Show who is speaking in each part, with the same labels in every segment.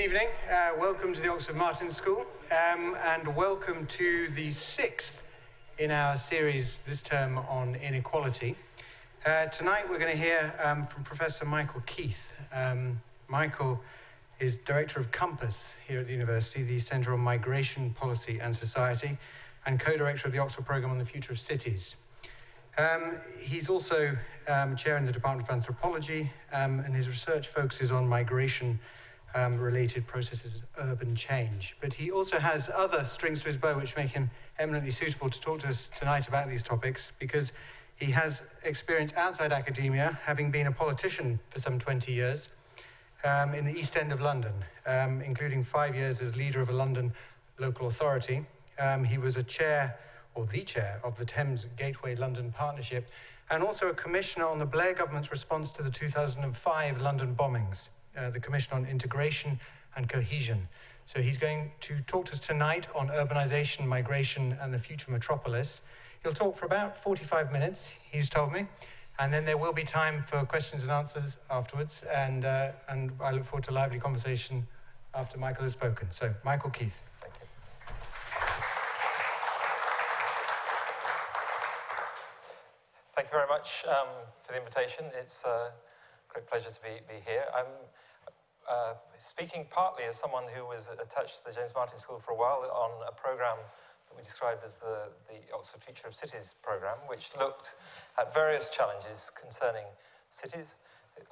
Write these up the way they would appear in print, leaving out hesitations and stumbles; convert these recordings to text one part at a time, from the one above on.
Speaker 1: evening. Welcome to the Oxford Martin School, and welcome to the sixth in our series this term on inequality. Tonight we're going to hear from Professor Michael Keith. Michael is Director of Compass here at the University, the Centre on Migration, Policy and Society, and co-director of the Oxford Programme on the Future of Cities. He's also chair in the Department of Anthropology, and his research focuses on migration related processes of urban change. But he also has other strings to his bow which make him eminently suitable to talk to us tonight about these topics, because he has experience outside academia, having been a politician for some 20 years in the East End of London, including 5 years as leader of a London local authority. He was the chair of the Thames Gateway London Partnership, and also a commissioner on the Blair government's response to the 2005 London bombings, the Commission on Integration and Cohesion. So he's going to talk to us tonight on urbanisation, migration and the future metropolis. He'll talk for about 45 minutes, he's told me, and then there will be time for questions and answers afterwards, and I look forward to a lively conversation after Michael has spoken. So, Michael Keith.
Speaker 2: Thank you. Thank you very much for the invitation. It's a great pleasure to be here. I'm speaking partly as someone who was attached to the James Martin School for a while on a programme that we described as the Oxford Future of Cities programme, which looked at various challenges concerning cities.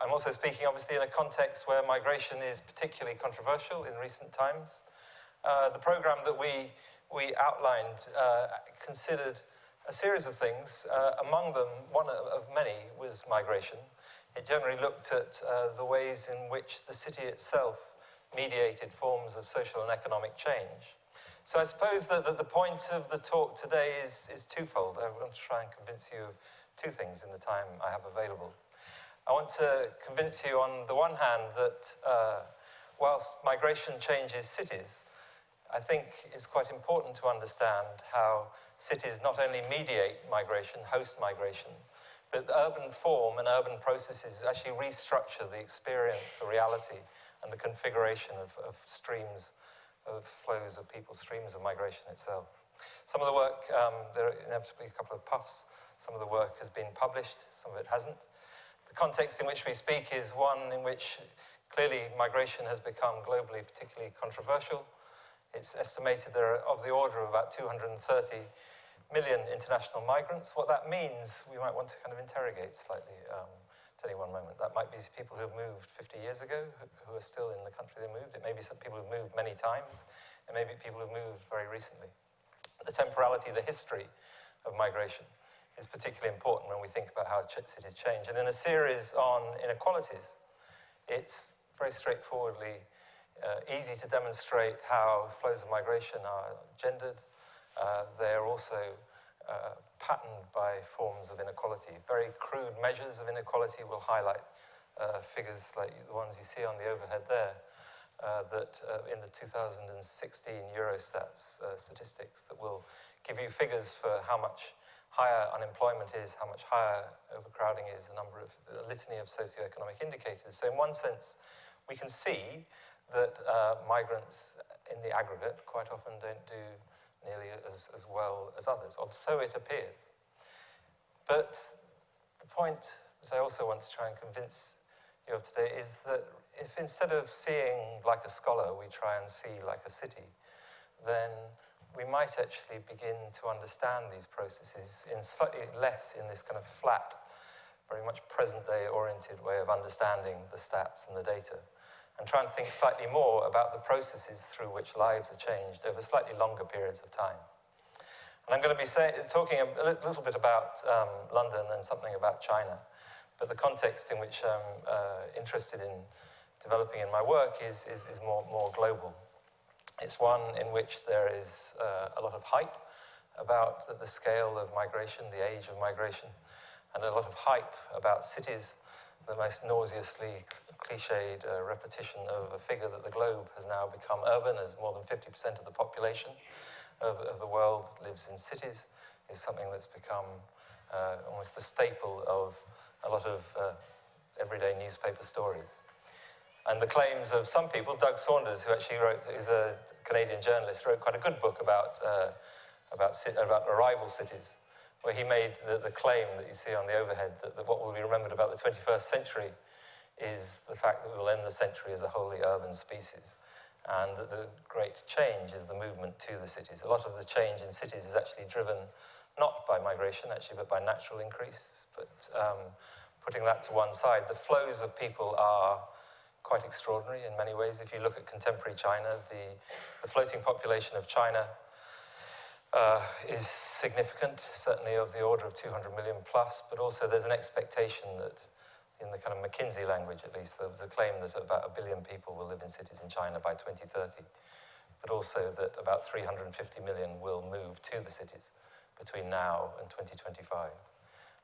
Speaker 2: I'm also speaking, obviously, in a context where migration is particularly controversial in recent times. The programme that we outlined considered a series of things. Among them, one of many was migration. It generally looked at the ways in which the city itself mediated forms of social and economic change. So I suppose that the point of the talk today is twofold. I want to try and convince you of two things in the time I have available. I want to convince you on the one hand that whilst migration changes cities, I think it's quite important to understand how cities not only mediate migration, host migration, but urban form and urban processes actually restructure the experience, the reality, and the configuration of streams, of flows of people, streams of migration itself. Some of the work, there are inevitably a couple of puffs. Some of the work has been published, some of it hasn't. The context in which we speak is one in which clearly migration has become globally particularly controversial. It's estimated there are of the order of about 230 million international migrants. What that means, we might want to kind of interrogate slightly at any one moment. That might be people who have moved 50 years ago, who are still in the country they moved. It may be some people who've moved many times. It may be people who've moved very recently. The temporality, the history of migration is particularly important when we think about how cities change. And in a series on inequalities, it's very straightforwardly easy to demonstrate how flows of migration are gendered. They're also patterned by forms of inequality. Very crude measures of inequality will highlight figures like the ones you see on the overhead there, that in the 2016 Eurostats statistics that will give you figures for how much higher unemployment is, how much higher overcrowding is, a litany of socioeconomic indicators. So in one sense, we can see that migrants in the aggregate quite often don't do nearly as well as others, or so it appears. But the point that I also want to try and convince you of today is that if instead of seeing like a scholar, we try and see like a city, then we might actually begin to understand these processes in slightly less in this kind of flat, very much present-day oriented way of understanding the stats and the data, and try and think slightly more about the processes through which lives are changed over slightly longer periods of time. And I'm going to be talking a little bit about London and something about China, but the context in which I'm interested in developing in my work is more global. It's one in which there is a lot of hype about the scale of migration, the age of migration, and a lot of hype about cities, the most nauseously cliched repetition of a figure that the globe has now become urban, as more than 50% of the population of the world lives in cities, is something that's become almost the staple of a lot of everyday newspaper stories. And the claims of some people, Doug Saunders, who actually is a Canadian journalist, wrote quite a good book about arrival cities, where he made the claim that you see on the overhead that what will be remembered about the 21st century is the fact that we will end the century as a wholly urban species, and that the great change is the movement to the cities. A lot of the change in cities is actually driven not by migration, actually, but by natural increase. But putting that to one side, the flows of people are quite extraordinary in many ways. If you look at contemporary China, the floating population of China is significant, certainly of the order of 200 million plus, but also there's an expectation that, in the kind of McKinsey language at least, there was a claim that about 1 billion people will live in cities in China by 2030, but also that about 350 million will move to the cities between now and 2025.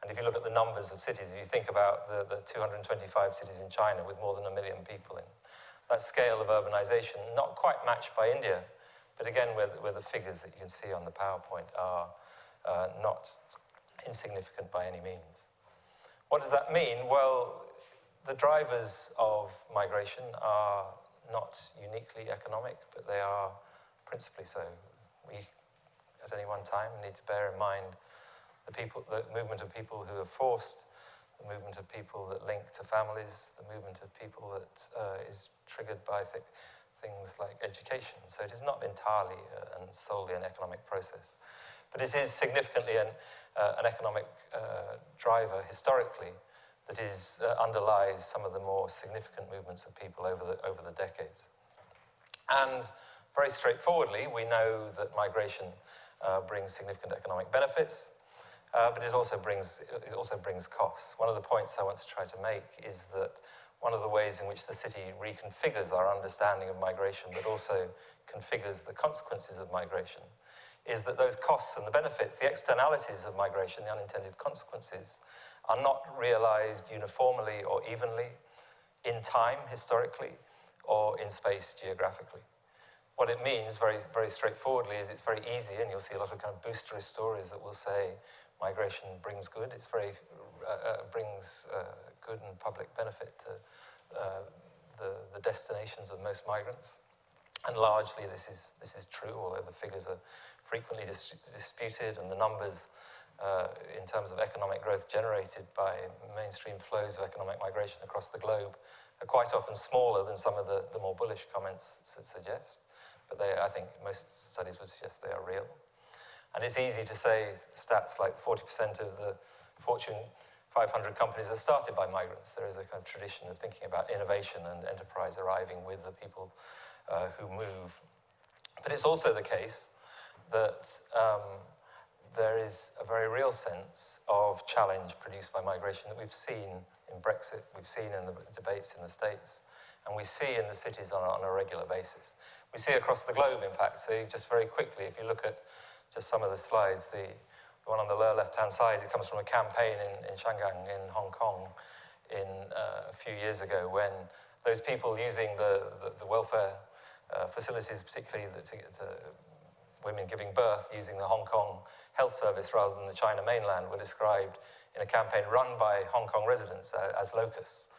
Speaker 2: And if you look at the numbers of cities, if you think about the 225 cities in China with more than 1 million people in, that scale of urbanization, not quite matched by India, but again, where the figures that you can see on the PowerPoint are not insignificant by any means. What does that mean? Well, the drivers of migration are not uniquely economic, but they are principally so. We, at any one time, need to bear in mind the movement of people who are forced, the movement of people that link to families, the movement of people that is triggered by things like education. So it is not entirely and solely an economic process. But it is significantly an economic driver historically that underlies some of the more significant movements of people over the decades. And very straightforwardly, we know that migration brings significant economic benefits, but it also brings costs. One of the points I want to try to make is that one of the ways in which the city reconfigures our understanding of migration, but also configures the consequences of migration, is that those costs and the benefits, the externalities of migration, the unintended consequences, are not realized uniformly or evenly in time, historically, or in space, geographically. What it means, very, very straightforwardly, is it's very easy, and you'll see a lot of kind of boosterist stories that will say migration brings good. It's very brings good and public benefit to the destinations of most migrants, and largely this is true. Although the figures are frequently disputed, and the numbers in terms of economic growth generated by mainstream flows of economic migration across the globe are quite often smaller than some of the more bullish comments suggest. But I think most studies would suggest they are real. And it's easy to say stats like 40% of the Fortune 500 companies are started by migrants. There is a kind of tradition of thinking about innovation and enterprise arriving with the people who move. But it's also the case that there is a very real sense of challenge produced by migration that we've seen in Brexit, we've seen in the debates in the States, and we see in the cities on a regular basis. We see across the globe, in fact. So just very quickly, if you look at just some of the slides, the one on the lower left-hand side, it comes from a campaign in Shanghai in Hong Kong a few years ago, when those people using the welfare facilities, particularly to women giving birth using the Hong Kong health service rather than the China mainland, were described in a campaign run by Hong Kong residents as locusts.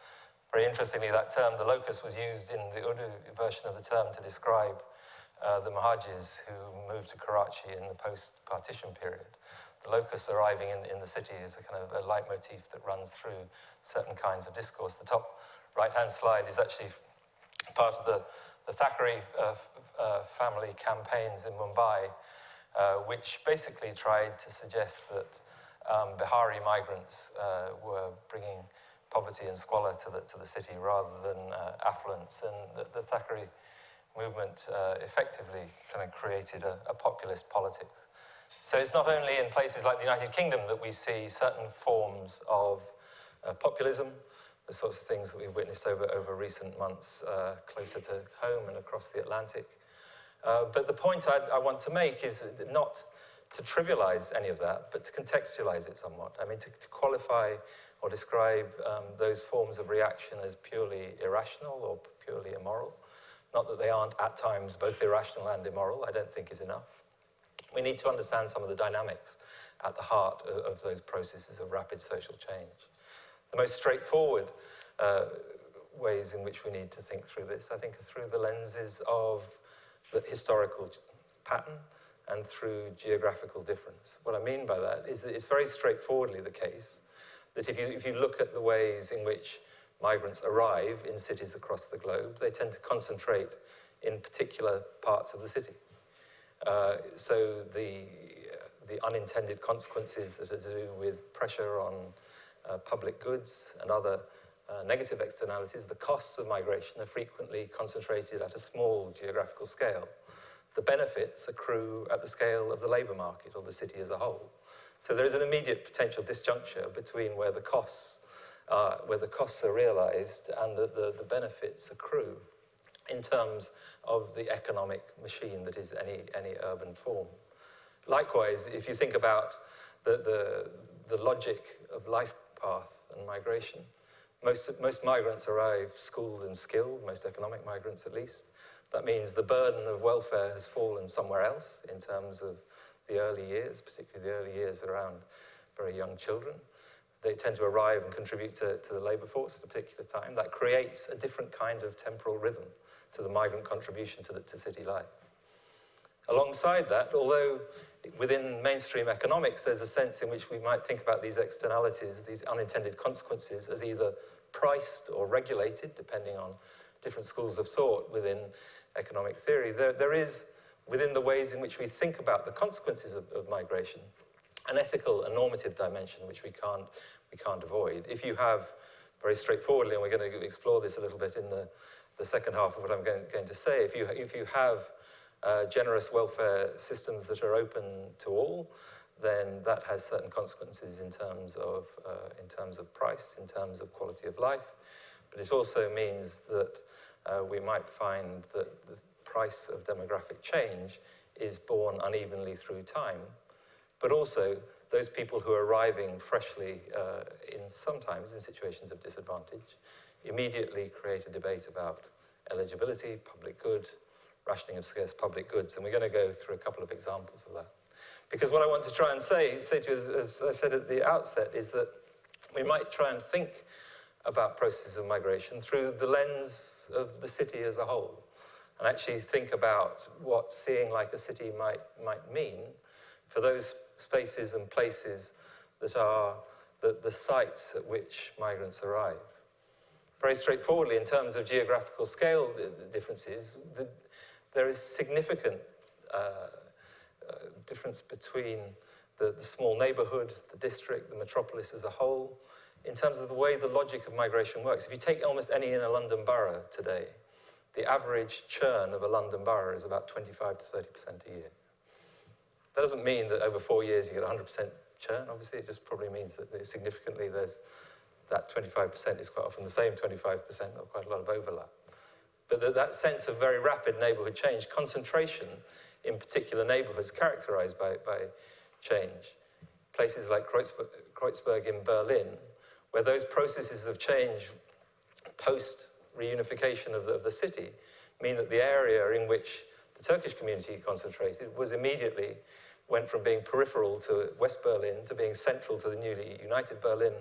Speaker 2: Very interestingly, that term, the locust, was used in the Urdu version of the term to describe the Muhajirs who moved to Karachi in the post-partition period. The locusts arriving in the city is a kind of a leitmotif that runs through certain kinds of discourse. The top right-hand slide is actually part of the Thackeray family campaigns in Mumbai, which basically tried to suggest that Bihari migrants were bringing poverty and squalor to the city rather than affluence. And the Thackeray movement effectively kind of created a populist politics. So it's not only in places like the United Kingdom that we see certain forms of populism, the sorts of things that we've witnessed over recent months closer to home and across the Atlantic. But the point I want to make is not to trivialize any of that, but to contextualize it somewhat. I mean, to qualify or describe those forms of reaction as purely irrational or purely immoral. Not that they aren't at times both irrational and immoral, I don't think is enough. We need to understand some of the dynamics at the heart of those processes of rapid social change. The most straightforward ways in which we need to think through this. I think through the lenses of the historical pattern and through geographical difference. What I mean by that is that it's very straightforwardly the case that if you look at the ways in which migrants arrive in cities across the globe, they tend to concentrate in particular parts of the city. So the unintended consequences that are to do with pressure on public goods and other negative externalities, the costs of migration are frequently concentrated at a small geographical scale. The benefits accrue at the scale of the labour market or the city as a whole. So there is an immediate potential disjuncture between where the costs are realised and the benefits accrue in terms of the economic machine that is any urban form. Likewise, if you think about the logic of life path and migration, most migrants arrive schooled and skilled, most economic migrants at least. That means the burden of welfare has fallen somewhere else in terms of the early years, particularly the early years around very young children. They tend to arrive and contribute to the labour force at a particular time. That creates a different kind of temporal rhythm to the migrant contribution to city life. Alongside that, although within mainstream economics, there's a sense in which we might think about these externalities, these unintended consequences, as either priced or regulated, depending on different schools of thought within economic theory. There is, within the ways in which we think about the consequences of migration, an ethical and normative dimension which we can't avoid. If you have, very straightforwardly, and we're going to explore this a little bit in the second half of what I'm going to say, if you have generous welfare systems that are open to all, then that has certain consequences in terms of price, in terms of quality of life. But it also means that we might find that the price of demographic change is borne unevenly through time. But also, those people who are arriving freshly sometimes in situations of disadvantage immediately create a debate about eligibility, public good, rationing of scarce public goods. And we're going to go through a couple of examples of that. Because what I want to try and say to you, as I said at the outset, is that we might try and think about processes of migration through the lens of the city as a whole, and actually think about what seeing like a city might mean for those spaces and places that are the sites at which migrants arrive. Very straightforwardly, in terms of geographical scale differences, there is significant difference between the small neighbourhood, the district, the metropolis as a whole, in terms of the way the logic of migration works. If you take almost any inner London borough today, the average churn of a London borough is about 25 to 30% a year. That doesn't mean that over 4 years you get 100% churn, obviously. It just probably means that significantly that 25% is quite often the same 25%, or quite a lot of overlap. But that sense of very rapid neighbourhood change, concentration in particular neighbourhoods characterised by change. Places like Kreuzberg in Berlin, where those processes of change post-reunification of the city mean that the area in which the Turkish community concentrated went from being peripheral to West Berlin to being central to the newly united Berlin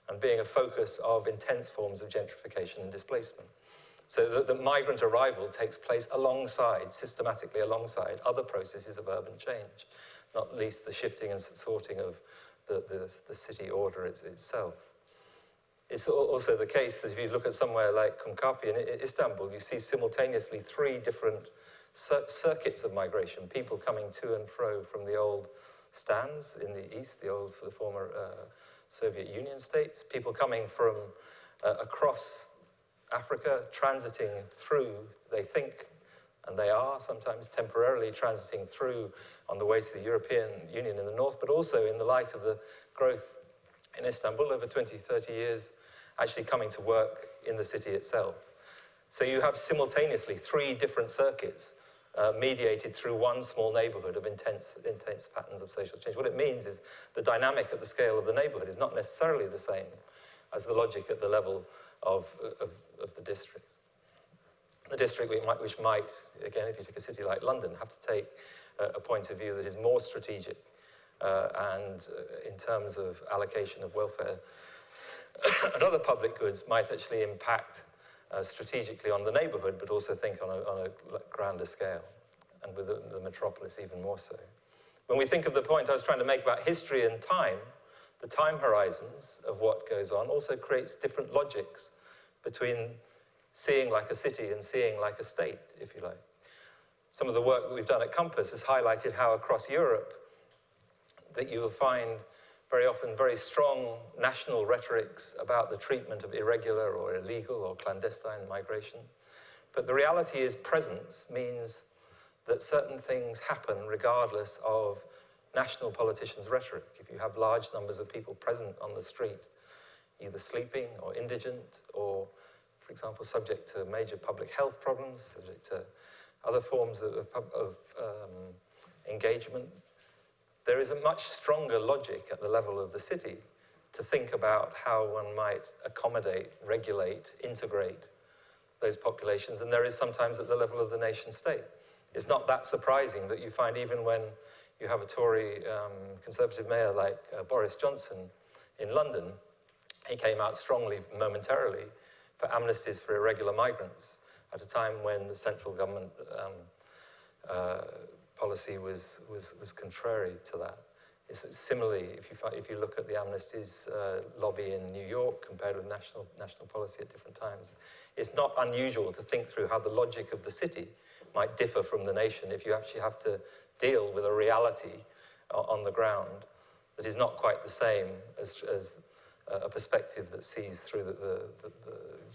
Speaker 2: and being a focus of intense forms of gentrification and displacement. So the migrant arrival takes place systematically alongside other processes of urban change, not least the shifting and sorting of the city order itself. It's also the case that if you look at somewhere like Kumkapi in Istanbul, you see simultaneously 3 different circuits of migration, people coming to and fro from the old stands in the east, for the former Soviet Union states, people coming from across Africa, transiting through, they think, and they are sometimes temporarily transiting through on the way to the European Union in the north, but also in the light of the growth in Istanbul over 20, 30 years, actually coming to work in the city itself. So you have simultaneously 3 different circuits mediated through one small neighbourhood of intense patterns of social change. What it means is the dynamic at the scale of the neighbourhood is not necessarily the same as the logic at the level of the district. The district which might, again, if you take a city like London, have to take a point of view that is more strategic and in terms of allocation of welfare and other public goods might actually impact strategically on the neighbourhood, but also think on a grander scale, and with the metropolis even more so. When we think of the point I was trying to make about history and time, the time horizons of what goes on also creates different logics between seeing like a city and seeing like a state, if you like. Some of the work that we've done at Compass has highlighted how across Europe that you will find very often very strong national rhetorics about the treatment of irregular or illegal or clandestine migration. But the reality is presence means that certain things happen regardless of national politicians' rhetoric. If you have large numbers of people present on the street, either sleeping or indigent or, for example, subject to major public health problems, subject to other forms of engagement, there is a much stronger logic at the level of the city to think about how one might accommodate, regulate, integrate those populations than there is sometimes at the level of the nation state. It's not that surprising that you find even when you have a Tory Conservative mayor like Boris Johnson in London, he came out strongly momentarily for amnesties for irregular migrants at a time when the central government policy was contrary to that. Similarly, if you look at the amnesties lobby in New York compared with national policy at different times, it's not unusual to think through how the logic of the city might differ from the nation if you actually have to deal with a reality on the ground that is not quite the same as a perspective that sees through the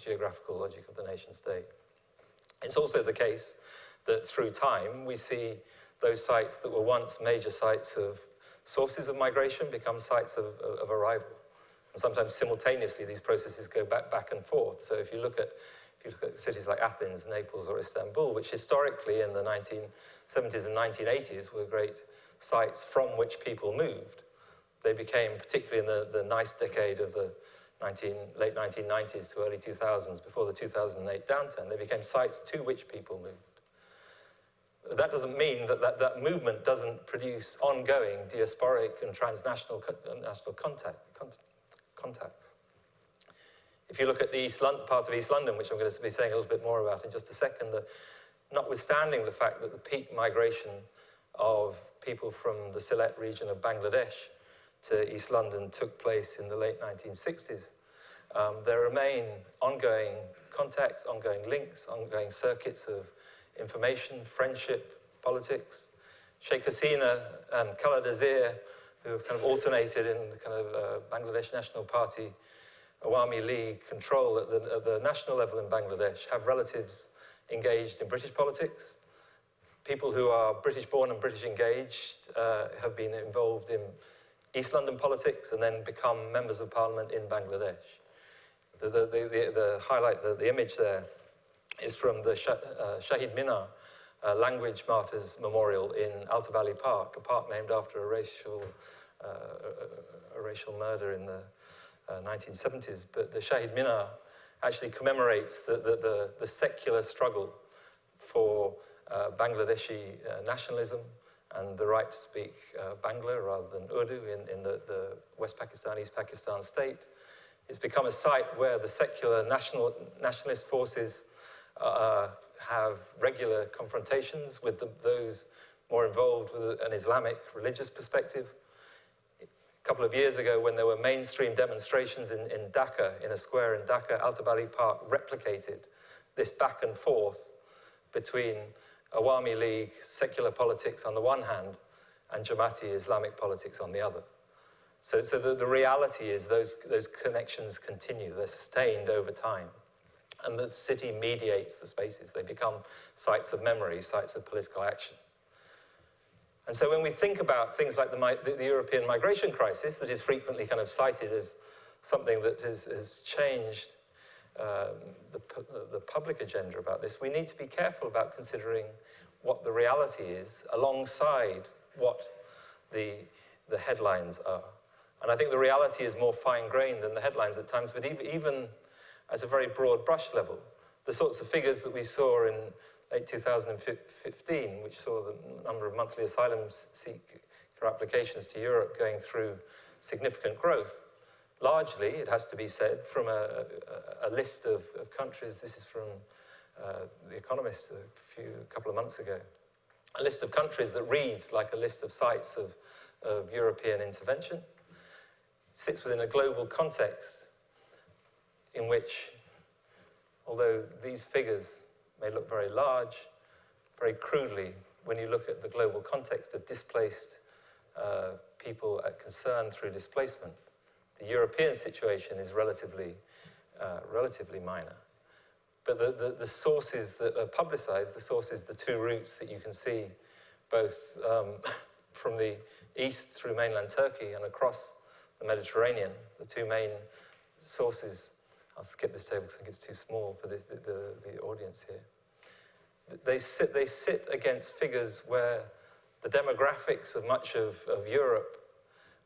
Speaker 2: geographical logic of the nation state. It's also the case that through time we see those sites that were once major sites of sources of migration become sites of arrival. And sometimes simultaneously these processes go back and forth. So if you look at cities like Athens, Naples, or Istanbul, which historically in the 1970s and 1980s were great sites from which people moved, they became, particularly in the nice decade of the late 1990s to early 2000s, before the 2008 downturn, they became sites to which people moved. That doesn't mean that movement doesn't produce ongoing diasporic and transnational national contacts. If you look at the part of East London, which I'm going to be saying a little bit more about in just a second, notwithstanding the fact that the peak migration of people from the Sylhet region of Bangladesh to East London took place in the late 1960s, there remain ongoing contacts, ongoing links, ongoing circuits of information, friendship, politics. Sheikh Hasina and Khaled Azir, who have kind of alternated in the kind of Bangladesh National Party, Awami League control at the national level in Bangladesh, have relatives engaged in British politics. People who are British born and British engaged have been involved in East London politics and then become members of parliament in Bangladesh. The highlight, the image there is from the Shahid Minar Language Martyrs Memorial in Alta Valley Park, a park named after a racial murder in the 1970s. But the Shahid Minar actually commemorates the secular struggle for Bangladeshi nationalism and the right to speak Bangla rather than Urdu in the West Pakistan, East Pakistan state. It's become a site where the secular nationalist forces have regular confrontations with those more involved with an Islamic religious perspective. A couple of years ago, when there were mainstream demonstrations in Dhaka, in a square in Dhaka, Alta Valley Park replicated this back and forth between Awami League, secular politics on the one hand, and Jamaati Islamic politics on the other. So the reality is those connections continue, they're sustained over time. And the city mediates the spaces. They become sites of memory, sites of political action. And so when we think about things like the European migration crisis, that is frequently kind of cited as something that has changed the public agenda about this, we need to be careful about considering what the reality is alongside what the headlines are. And I think the reality is more fine-grained than the headlines at times, but even at a very broad brush level, the sorts of figures that we saw in late 2015, which saw the number of monthly asylum seeker applications to Europe going through significant growth, largely, it has to be said, from a list of countries. This is from The Economist a couple of months ago. A list of countries that reads like a list of sites of European intervention. It sits within a global context in which, although these figures may look very large, very crudely, when you look at the global context of displaced people at concern through displacement, the European situation is relatively minor. But the sources that are publicized, the two routes that you can see, both from the east through mainland Turkey and across the Mediterranean, the two main sources. I'll skip this table because I think it's too small for the audience here. They sit against figures where the demographics of much of Europe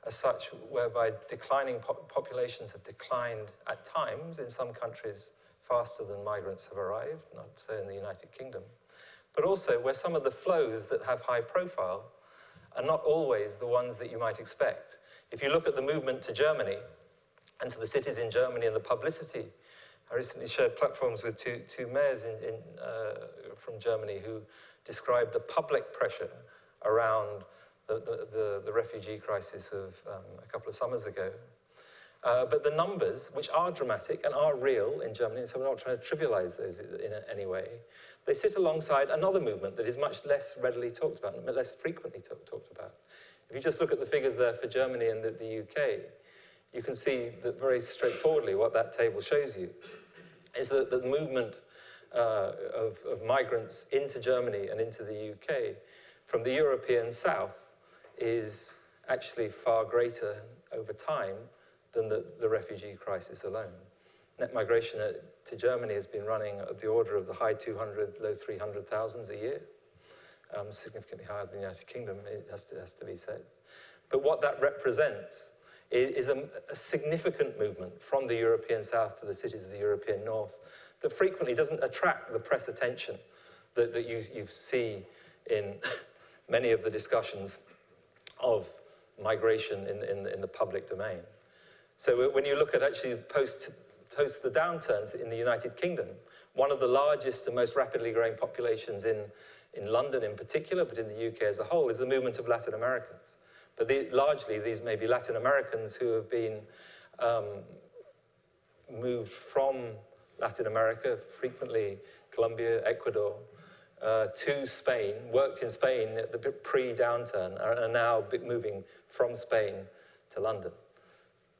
Speaker 2: are such whereby declining populations have declined at times in some countries faster than migrants have arrived, not so in the United Kingdom, but also where some of the flows that have high profile are not always the ones that you might expect. If you look at the movement to Germany and to the cities in Germany and the publicity, I recently shared platforms with two mayors from Germany who described the public pressure around the refugee crisis of a couple of summers ago. But the numbers, which are dramatic and are real in Germany, so we're not trying to trivialize those in any way, they sit alongside another movement that is much less readily talked about, and less frequently talked about. If you just look at the figures there for Germany and the UK, you can see that very straightforwardly what that table shows you is that the movement of migrants into Germany and into the UK from the European South is actually far greater over time than the refugee crisis alone. Net migration to Germany has been running at the order of the high 200, low 300,000s a year, significantly higher than the United Kingdom, it has to be said. But what that represents is a significant movement from the European South to the cities of the European North that frequently doesn't attract the press attention that you see in many of the discussions of migration in the public domain. So when you look at actually post the downturns in the United Kingdom, one of the largest and most rapidly growing populations in London in particular, but in the UK as a whole, is the movement of Latin Americans. But largely, these may be Latin Americans who have been moved from Latin America, frequently Colombia, Ecuador, to Spain, worked in Spain at the pre-downturn, and are now moving from Spain to London.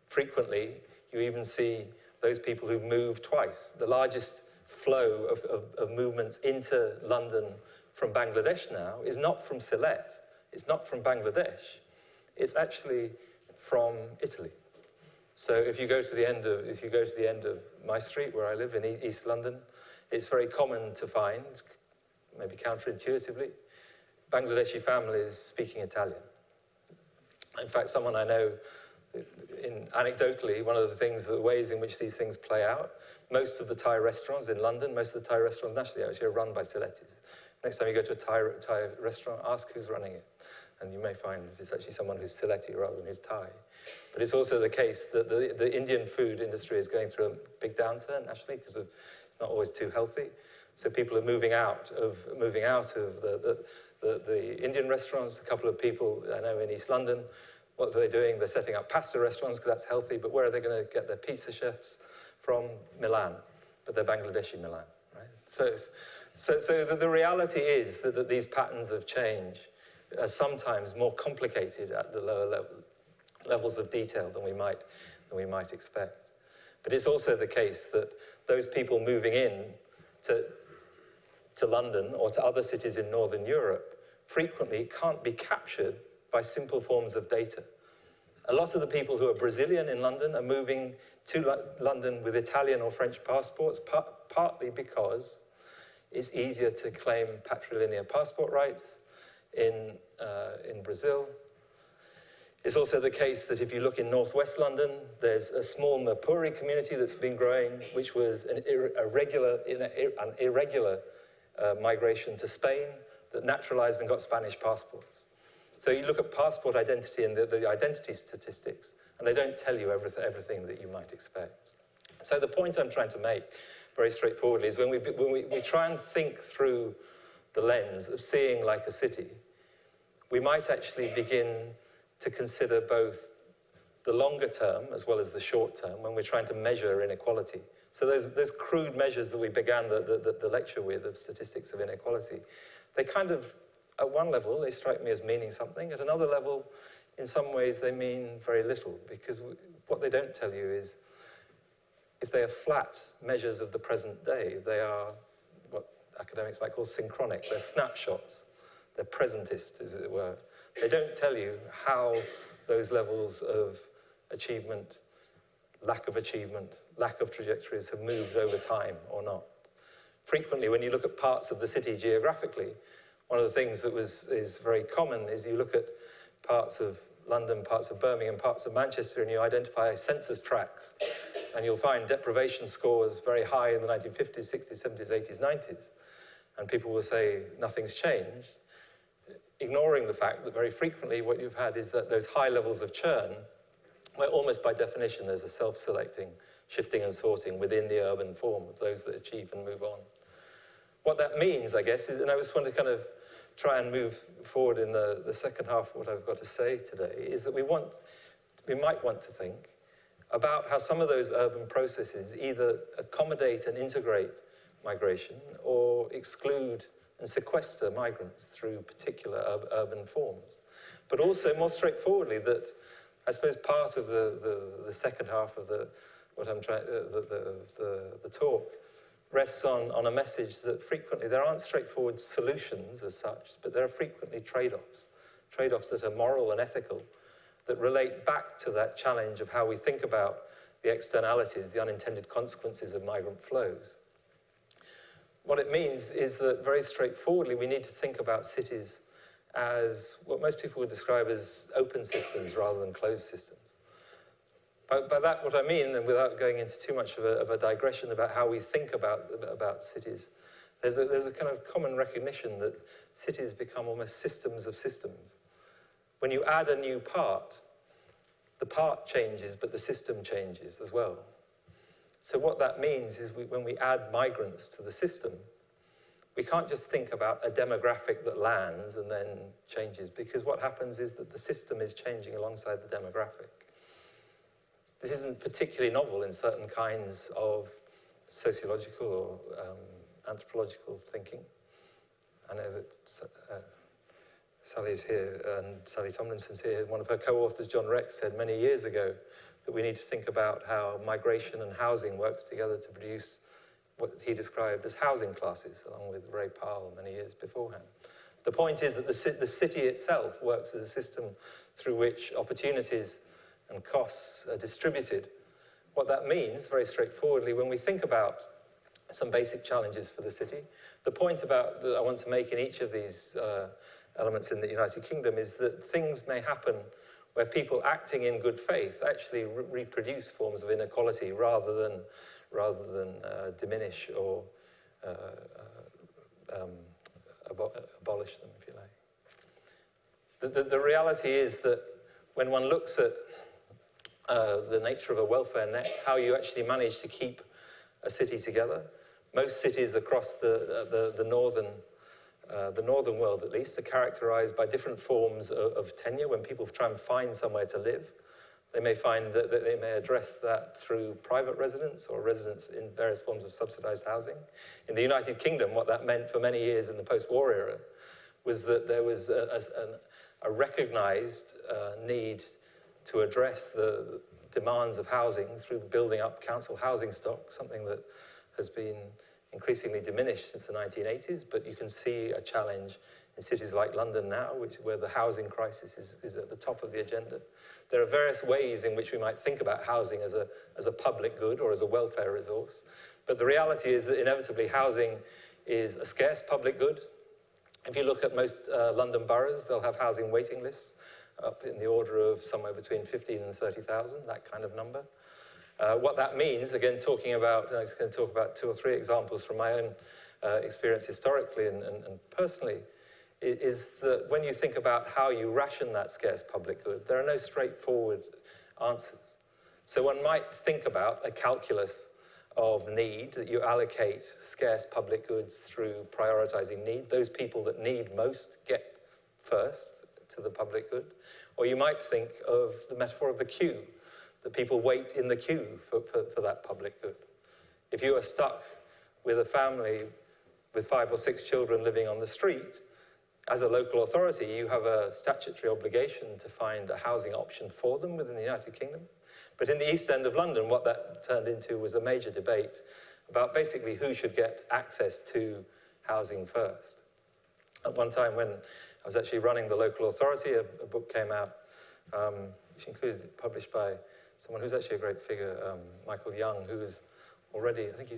Speaker 2: Frequently, you even see those people who've moved twice. The largest flow of movements into London from Bangladesh now is not from Sylhet, it's not from Bangladesh, it's actually from Italy. So if you go to the end of my street where I live in East London, it's very common to find, maybe counterintuitively, Bangladeshi families speaking Italian. In fact, someone I know, anecdotally, one of the ways in which these things play out, most of the Thai restaurants in London, most of the Thai restaurants nationally actually are run by Sylhetis. Next time you go to a Thai restaurant, ask who's running it. And you may find it's actually someone who's Sylheti rather than who's Thai. But it's also the case that the Indian food industry is going through a big downturn nationally because it's not always too healthy. So people are moving out of the Indian restaurants. A couple of people I know in East London, what are they doing? They're setting up pasta restaurants because that's healthy, but where are they going to get their pizza chefs from? Milan, but they're Bangladeshi Milan, right? So the reality is that these patterns of change are sometimes more complicated at the lower levels of detail than we might expect. But it's also the case that those people moving in to London or to other cities in Northern Europe frequently can't be captured by simple forms of data. A lot of the people who are Brazilian in London are moving to London with Italian or French passports, partly because it's easier to claim patrilineal passport rights in Brazil. It's also the case that if you look in northwest London, there's a small Mapuri community that's been growing, which was an irregular migration to Spain that naturalized and got Spanish passports. So you look at passport identity and the identity statistics, and they don't tell you everything that you might expect. So the point I'm trying to make, very straightforwardly, is when we try and think through the lens of seeing like a city, we might actually begin to consider both the longer term as well as the short term when we're trying to measure inequality. So those crude measures that we began the lecture with of statistics of inequality, they kind of, at one level, they strike me as meaning something. At another level, in some ways, they mean very little, because what they don't tell you is if they are flat measures of the present day, they are what academics might call synchronic. They're snapshots. They're presentist, as it were. They don't tell you how those levels of achievement, lack of trajectories have moved over time or not. Frequently, when you look at parts of the city geographically, one of the things that is very common is you look at parts of London, parts of Birmingham, parts of Manchester, and you identify census tracts, and you'll find deprivation scores very high in the 1950s, 60s, 70s, 80s, 90s, and people will say nothing's changed, ignoring the fact that very frequently what you've had is that those high levels of churn, where almost by definition there's a self-selecting, shifting and sorting within the urban form of those that achieve and move on. What that means, I guess, is, and I just want to kind of try and move forward in the second half of what I've got to say today, is that we might want to think about how some of those urban processes either accommodate and integrate migration or exclude and sequester migrants through particular urban forms. But also, more straightforwardly, that I suppose part of the second half of the talk rests on a message that frequently there aren't straightforward solutions as such, but there are frequently trade-offs that are moral and ethical, that relate back to that challenge of how we think about the externalities, the unintended consequences of migrant flows. What it means is that, very straightforwardly, we need to think about cities as what most people would describe as open systems rather than closed systems. By that, what I mean, and without going into too much of a digression about how we think about cities, there's a kind of common recognition that cities become almost systems of systems. When you add a new part, the part changes, but the system changes as well. So what that means is when we add migrants to the system, we can't just think about a demographic that lands and then changes, because what happens is that the system is changing alongside the demographic. This isn't particularly novel in certain kinds of sociological or anthropological thinking. I know that Sally's here, and Sally Tomlinson's here. One of her co-authors, John Rex, said many years ago that we need to think about how migration and housing works together to produce what he described as housing classes, along with Ray Powell many years beforehand. The point is that the city itself works as a system through which opportunities and costs are distributed. What that means, very straightforwardly, when we think about some basic challenges for the city, the point that I want to make in each of these elements in the United Kingdom is that things may happen where people acting in good faith actually reproduce forms of inequality rather than diminish or abolish them, if you like. The reality is that when one looks at the nature of a welfare net, how you actually manage to keep a city together, most cities across the northern world, at least, are characterized by different forms of tenure. When people try and find somewhere to live, they may find that they may address that through private residence or residence in various forms of subsidized housing. In the United Kingdom, what that meant for many years in the post-war era was that there was a recognized need to address the demands of housing through the building up council housing stock, something that has been increasingly diminished since the 1980s, but you can see a challenge in cities like London now, where the housing crisis is at the top of the agenda. There are various ways in which we might think about housing as a public good or as a welfare resource, but the reality is that inevitably housing is a scarce public good. If you look at most London boroughs, they'll have housing waiting lists up in the order of somewhere between 15 and 30,000, that kind of number. What that means, again, I'm just going to talk about 2 or 3 examples from my own experience historically and personally, is that when you think about how you ration that scarce public good, there are no straightforward answers. So one might think about a calculus of need, that you allocate scarce public goods through prioritizing need. Those people that need most get first to the public good. Or you might think of the metaphor of the queue, that people wait in the queue for that public good. If you are stuck with a family with 5 or 6 children living on the street, as a local authority, you have a statutory obligation to find a housing option for them within the United Kingdom. But in the East End of London, what that turned into was a major debate about basically who should get access to housing first. At one time when I was actually running the local authority, a book came out, which included, published by someone who's actually a great figure, Michael Young, who's already, I think he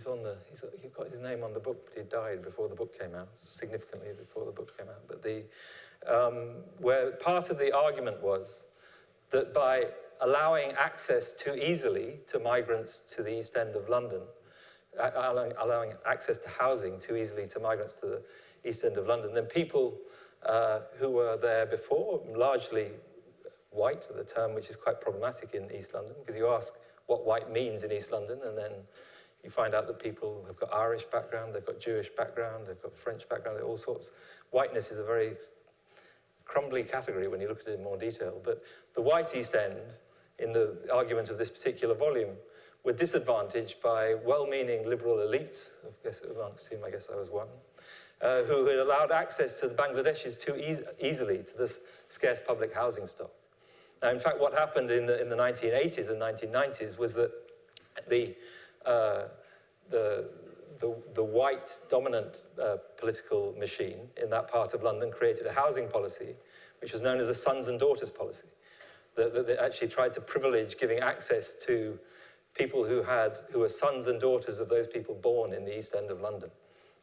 Speaker 2: got his name on the book, but he died before the book came out, significantly before the book came out. But where part of the argument was that by allowing access too easily to migrants to the East End of London, allowing access to housing too easily to migrants to the East End of London, then people who were there before, largely white at the term, which is quite problematic in East London, because you ask what white means in East London, and then you find out that people have got Irish background, they've got Jewish background, they've got French background, they're all sorts. Whiteness is a very crumbly category when you look at it in more detail. But the white East End, in the argument of this particular volume, were disadvantaged by well-meaning liberal elites, amongst whom I guess I was one, who had allowed access to the Bangladeshis too easily to this scarce public housing stock. Now, in fact, what happened in the 1980s and 1990s was that the white dominant political machine in that part of London created a housing policy, which was known as a sons and daughters policy, that actually tried to privilege giving access to people who were sons and daughters of those people born in the East End of London.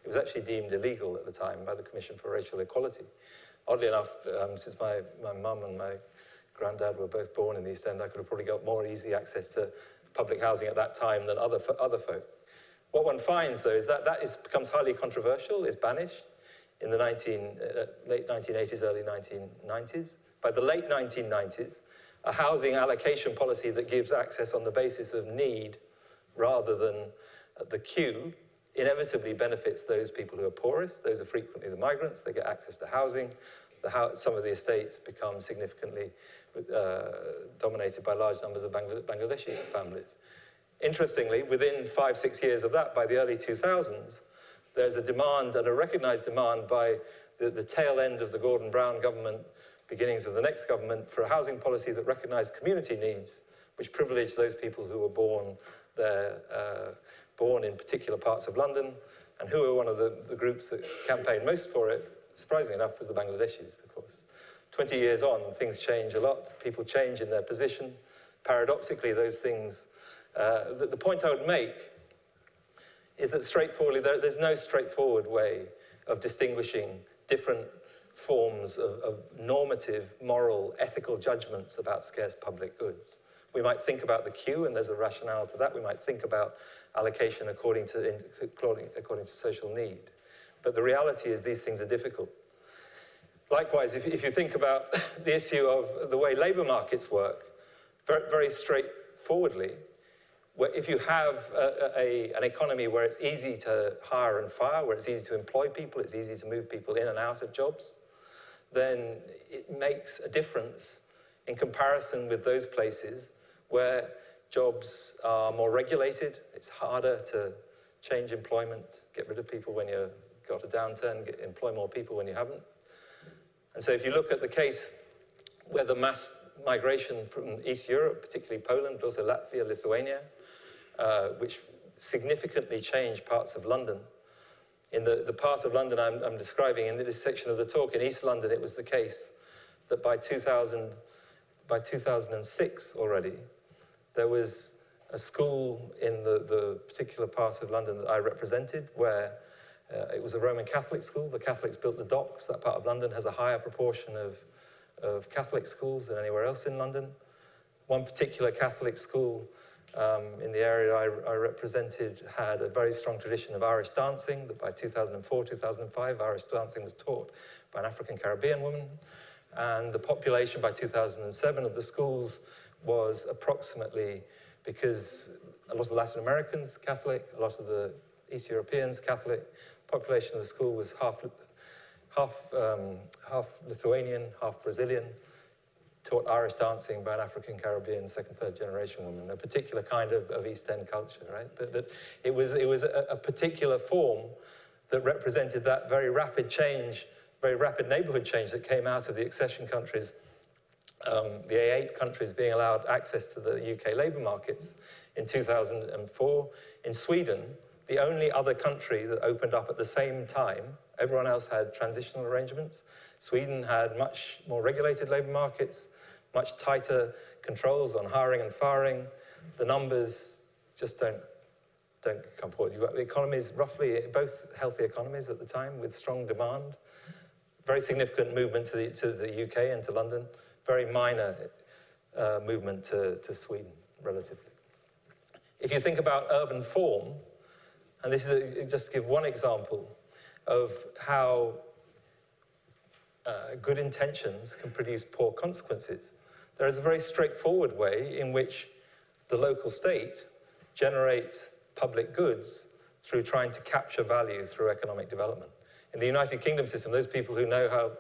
Speaker 2: It was actually deemed illegal at the time by the Commission for Racial Equality. Oddly enough, since my mum and my granddad were both born in the East End, I could have probably got more easy access to public housing at that time than other folk. What one finds, though, is that becomes highly controversial, is banished in the late 1980s, early 1990s. By the late 1990s, a housing allocation policy that gives access on the basis of need rather than the queue inevitably benefits those people who are poorest. Those are frequently the migrants. They get access to housing. Some of the estates become significantly dominated by large numbers of Bangladeshi families. Interestingly, within 5-6 years of that, by the early 2000s, there's a demand, and a recognized demand by the tail end of the Gordon Brown government, beginnings of the next government, for a housing policy that recognized community needs, which privileged those people who were born in particular parts of London, and who were one of the groups that campaigned most for it, surprisingly enough, was the Bangladeshis, of course. 20 years on, things change a lot. People change in their position. Paradoxically, those things... the point I would make is that straightforwardly, there's no straightforward way of distinguishing different forms of normative, moral, ethical judgments about scarce public goods. We might think about the queue, and there's a rationale to that. We might think about allocation according to social need. But the reality is these things are difficult. Likewise, if you think about the issue of the way labour markets work, very, very straightforwardly, where if you have an economy where it's easy to hire and fire, where it's easy to employ people, it's easy to move people in and out of jobs, then it makes a difference in comparison with those places where jobs are more regulated. It's harder to change employment, get rid of people when you've got a downturn, employ more people when you haven't. And so if you look at the case where the mass migration from East Europe, particularly Poland, but also Latvia, Lithuania, which significantly changed parts of London. In the part of London I'm describing in this section of the talk, in East London, it was the case that by 2006 already, there was a school in the particular part of London that I represented where it was a Roman Catholic school. The Catholics built the docks. That part of London has a higher proportion of Catholic schools than anywhere else in London. One particular Catholic school in the area I represented had a very strong tradition of Irish dancing, that by 2004, 2005, Irish dancing was taught by an African Caribbean woman. And the population by 2007 of the schools was approximately, because a lot of Latin Americans Catholic, a lot of the East Europeans Catholic, population of the school was half Lithuanian, half Brazilian, taught Irish dancing by an African Caribbean second, third generation woman, a particular kind of East End culture, right? But it was a particular form that represented that very rapid change, very rapid neighborhood change that came out of the accession countries, the A8 countries being allowed access to the UK labour markets in 2004. In Sweden, the only other country that opened up at the same time, everyone else had transitional arrangements. Sweden had much more regulated labour markets, much tighter controls on hiring and firing. The numbers just don't come forward. You've got economies, roughly both healthy economies at the time with strong demand, very significant movement to the UK and to London, very minor movement to Sweden, relatively. If you think about urban form, and this is just to give one example of how good intentions can produce poor consequences, there is a very straightforward way in which the local state generates public goods through trying to capture value through economic development. In the United Kingdom system, those people who know how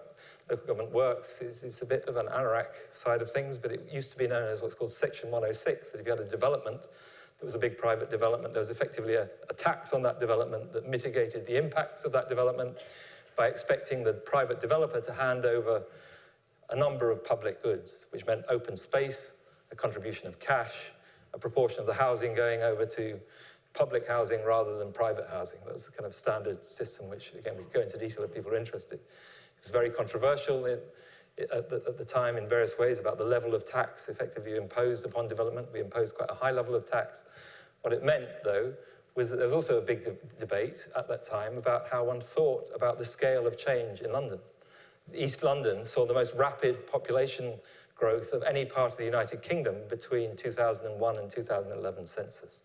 Speaker 2: local government works, it's a bit of an anorak side of things, but it used to be known as what's called Section 106, that if you had a development that was a big private development, there was effectively a tax on that development that mitigated the impacts of that development by expecting the private developer to hand over a number of public goods, which meant open space, a contribution of cash, a proportion of the housing going over to public housing rather than private housing. That was the kind of standard system, which, again, we could go into detail if people are interested. It was very controversial at the time in various ways about the level of tax effectively imposed upon development. We imposed quite a high level of tax. What it meant, though, was that there was also a big debate at that time about how one thought about the scale of change in London. East London saw the most rapid population growth of any part of the United Kingdom between 2001 and 2011 census.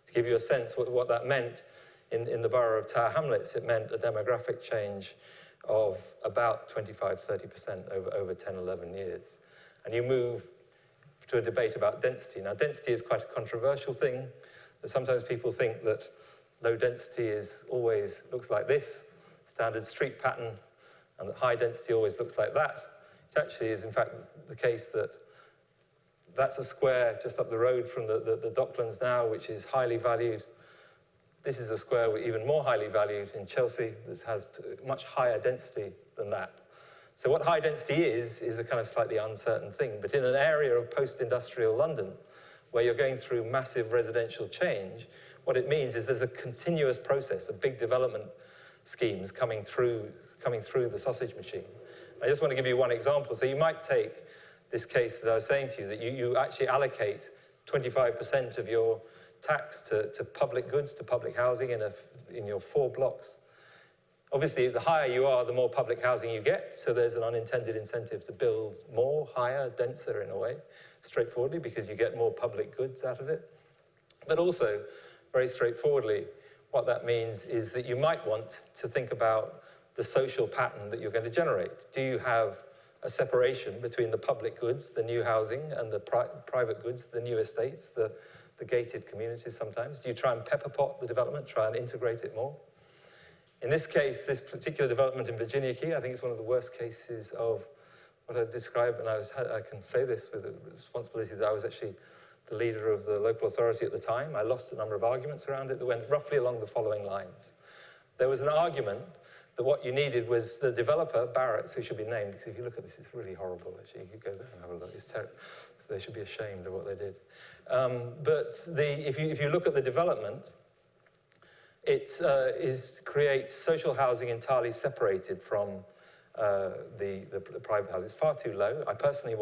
Speaker 2: To give you a sense what that meant in the borough of Tower Hamlets, it meant a demographic change of about 25–30% over 10, 11 years. And you move to a debate about density. Now, density is quite a controversial thing. That sometimes people think that low density always looks like this, standard street pattern, and that high density always looks like that. It actually is, in fact, the case that that's a square just up the road from the Docklands now, which is highly valued. This is a square even more highly valued in Chelsea. This has much higher density than that. So what high density is a kind of slightly uncertain thing. But in an area of post-industrial London, where you're going through massive residential change, what it means is there's a continuous process of big development schemes coming through the sausage machine. I just want to give you one example. So you might take this case that I was saying to you, that you actually allocate 25% of your tax to public goods, to public housing in your 4 blocks. Obviously, the higher you are, the more public housing you get, so there's an unintended incentive to build more, higher, denser in a way, straightforwardly, because you get more public goods out of it. But also, very straightforwardly, what that means is that you might want to think about the social pattern that you're going to generate. Do you have a separation between the public goods, the new housing, and the private goods, the new estates, the gated communities sometimes? Do you try and pepper pot the development, try and integrate it more? In this case, this particular development in Virginia Key, I think it's one of the worst cases of what I described, and I can say this with the responsibility that I was actually the leader of the local authority at the time. I lost a number of arguments around it that went roughly along the following lines. There was an argument that what you needed was the developer, Barrett's, who should be named, because if you look at this, it's really horrible, actually. You could go there and have a look. It's terrible. So they should be ashamed of what they did. If you look at the development, it creates social housing entirely separated from the private housing. It's far too low. I personally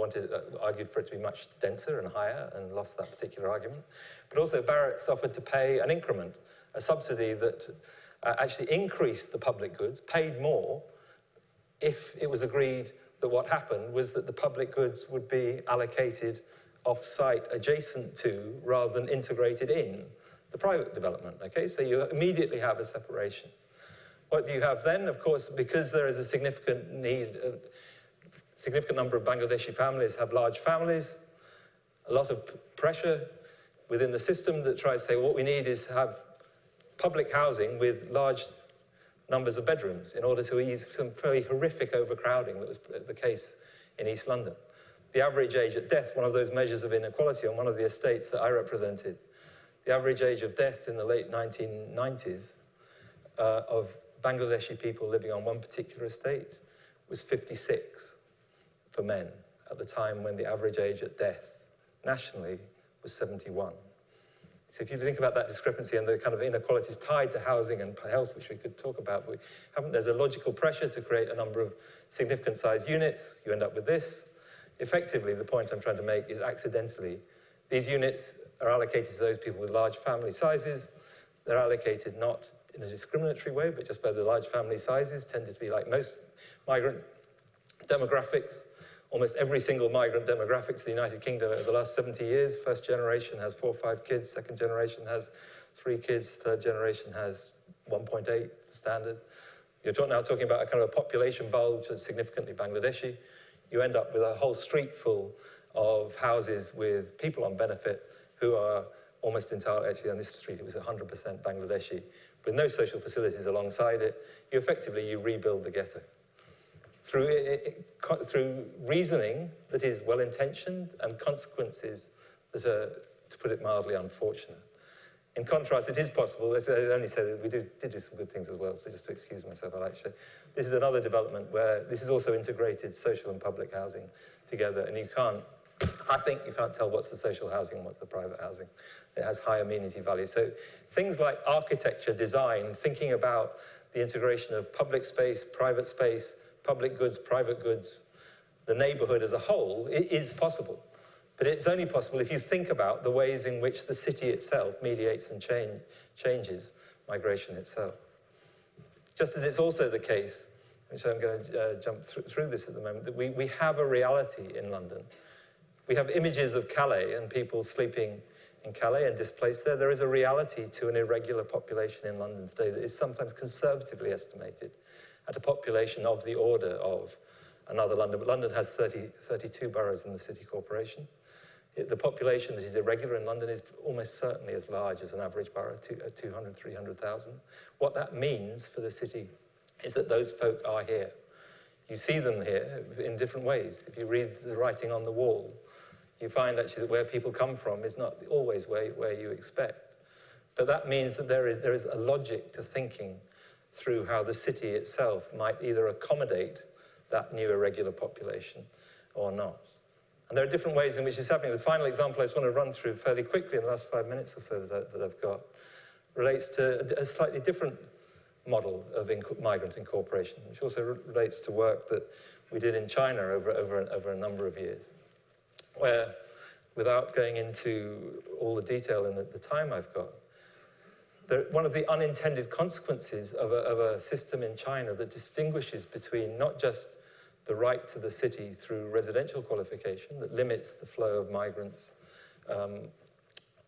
Speaker 2: argued for it to be much denser and higher, and lost that particular argument. But also, Barrett's offered to pay an increment, a subsidy that actually increased the public goods, paid more, if it was agreed that what happened was that the public goods would be allocated off-site adjacent to, rather than integrated in, the private development, okay? So you immediately have a separation. What do you have then? Of course, because there is a significant need, a significant number of Bangladeshi families have large families, a lot of pressure within the system that tries to say what we need is to have public housing with large numbers of bedrooms in order to ease some fairly horrific overcrowding that was the case in East London. The average age at death, one of those measures of inequality on one of the estates that I represented, the average age of death in the late 1990s of Bangladeshi people living on one particular estate was 56 for men, at the time when the average age at death nationally was 71. So if you think about that discrepancy and the kind of inequalities tied to housing and health, which we could talk about, there's a logical pressure to create a number of significant sized units. You end up with this. Effectively, the point I'm trying to make is accidentally, these units are allocated to those people with large family sizes. They're allocated not in a discriminatory way, but just by the large family sizes, tended to be like most migrant demographics. Almost every single migrant demographic to the United Kingdom over the last 70 years, first generation has 4 or 5 kids, second generation has 3 kids, third generation has 1.8 standard. You're now talking about a kind of a population bulge that's significantly Bangladeshi. You end up with a whole street full of houses with people on benefit who are almost entirely, actually on this street it was 100% Bangladeshi, with no social facilities alongside it. You rebuild the ghetto. Through reasoning that is well-intentioned and consequences that are, to put it mildly, unfortunate. In contrast, it is possible, as I only said that we did do some good things as well, so just to excuse myself, I like to show. This is another development where this is also integrated social and public housing together, and I think you can't tell what's the social housing and what's the private housing. It has high amenity value. So things like architecture, design, thinking about the integration of public space, public goods, private goods, the neighborhood as a whole, it is possible. But it's only possible if you think about the ways in which the city itself mediates and changes migration itself. Just as it's also the case, which I'm going to jump through this at the moment, that we have a reality in London. We have images of Calais and people sleeping in Calais and displaced there. There is a reality to an irregular population in London today that is sometimes conservatively estimated at a population of the order of another London. But London has 32 boroughs in the city corporation. The population that is irregular in London is almost certainly as large as an average borough, 200, 300,000. What that means for the city is that those folk are here. You see them here in different ways. If you read the writing on the wall, you find actually that where people come from is not always where you expect. But that means that there is a logic to thinking through how the city itself might either accommodate that new irregular population or not. And there are different ways in which it's happening. The final example I just want to run through fairly quickly in the last 5 minutes or so that I've got relates to a slightly different model of migrant incorporation, which also relates to work that we did in China over a number of years, where, without going into all the detail in the time I've got, one of the unintended consequences of a system in China that distinguishes between not just the right to the city through residential qualification that limits the flow of migrants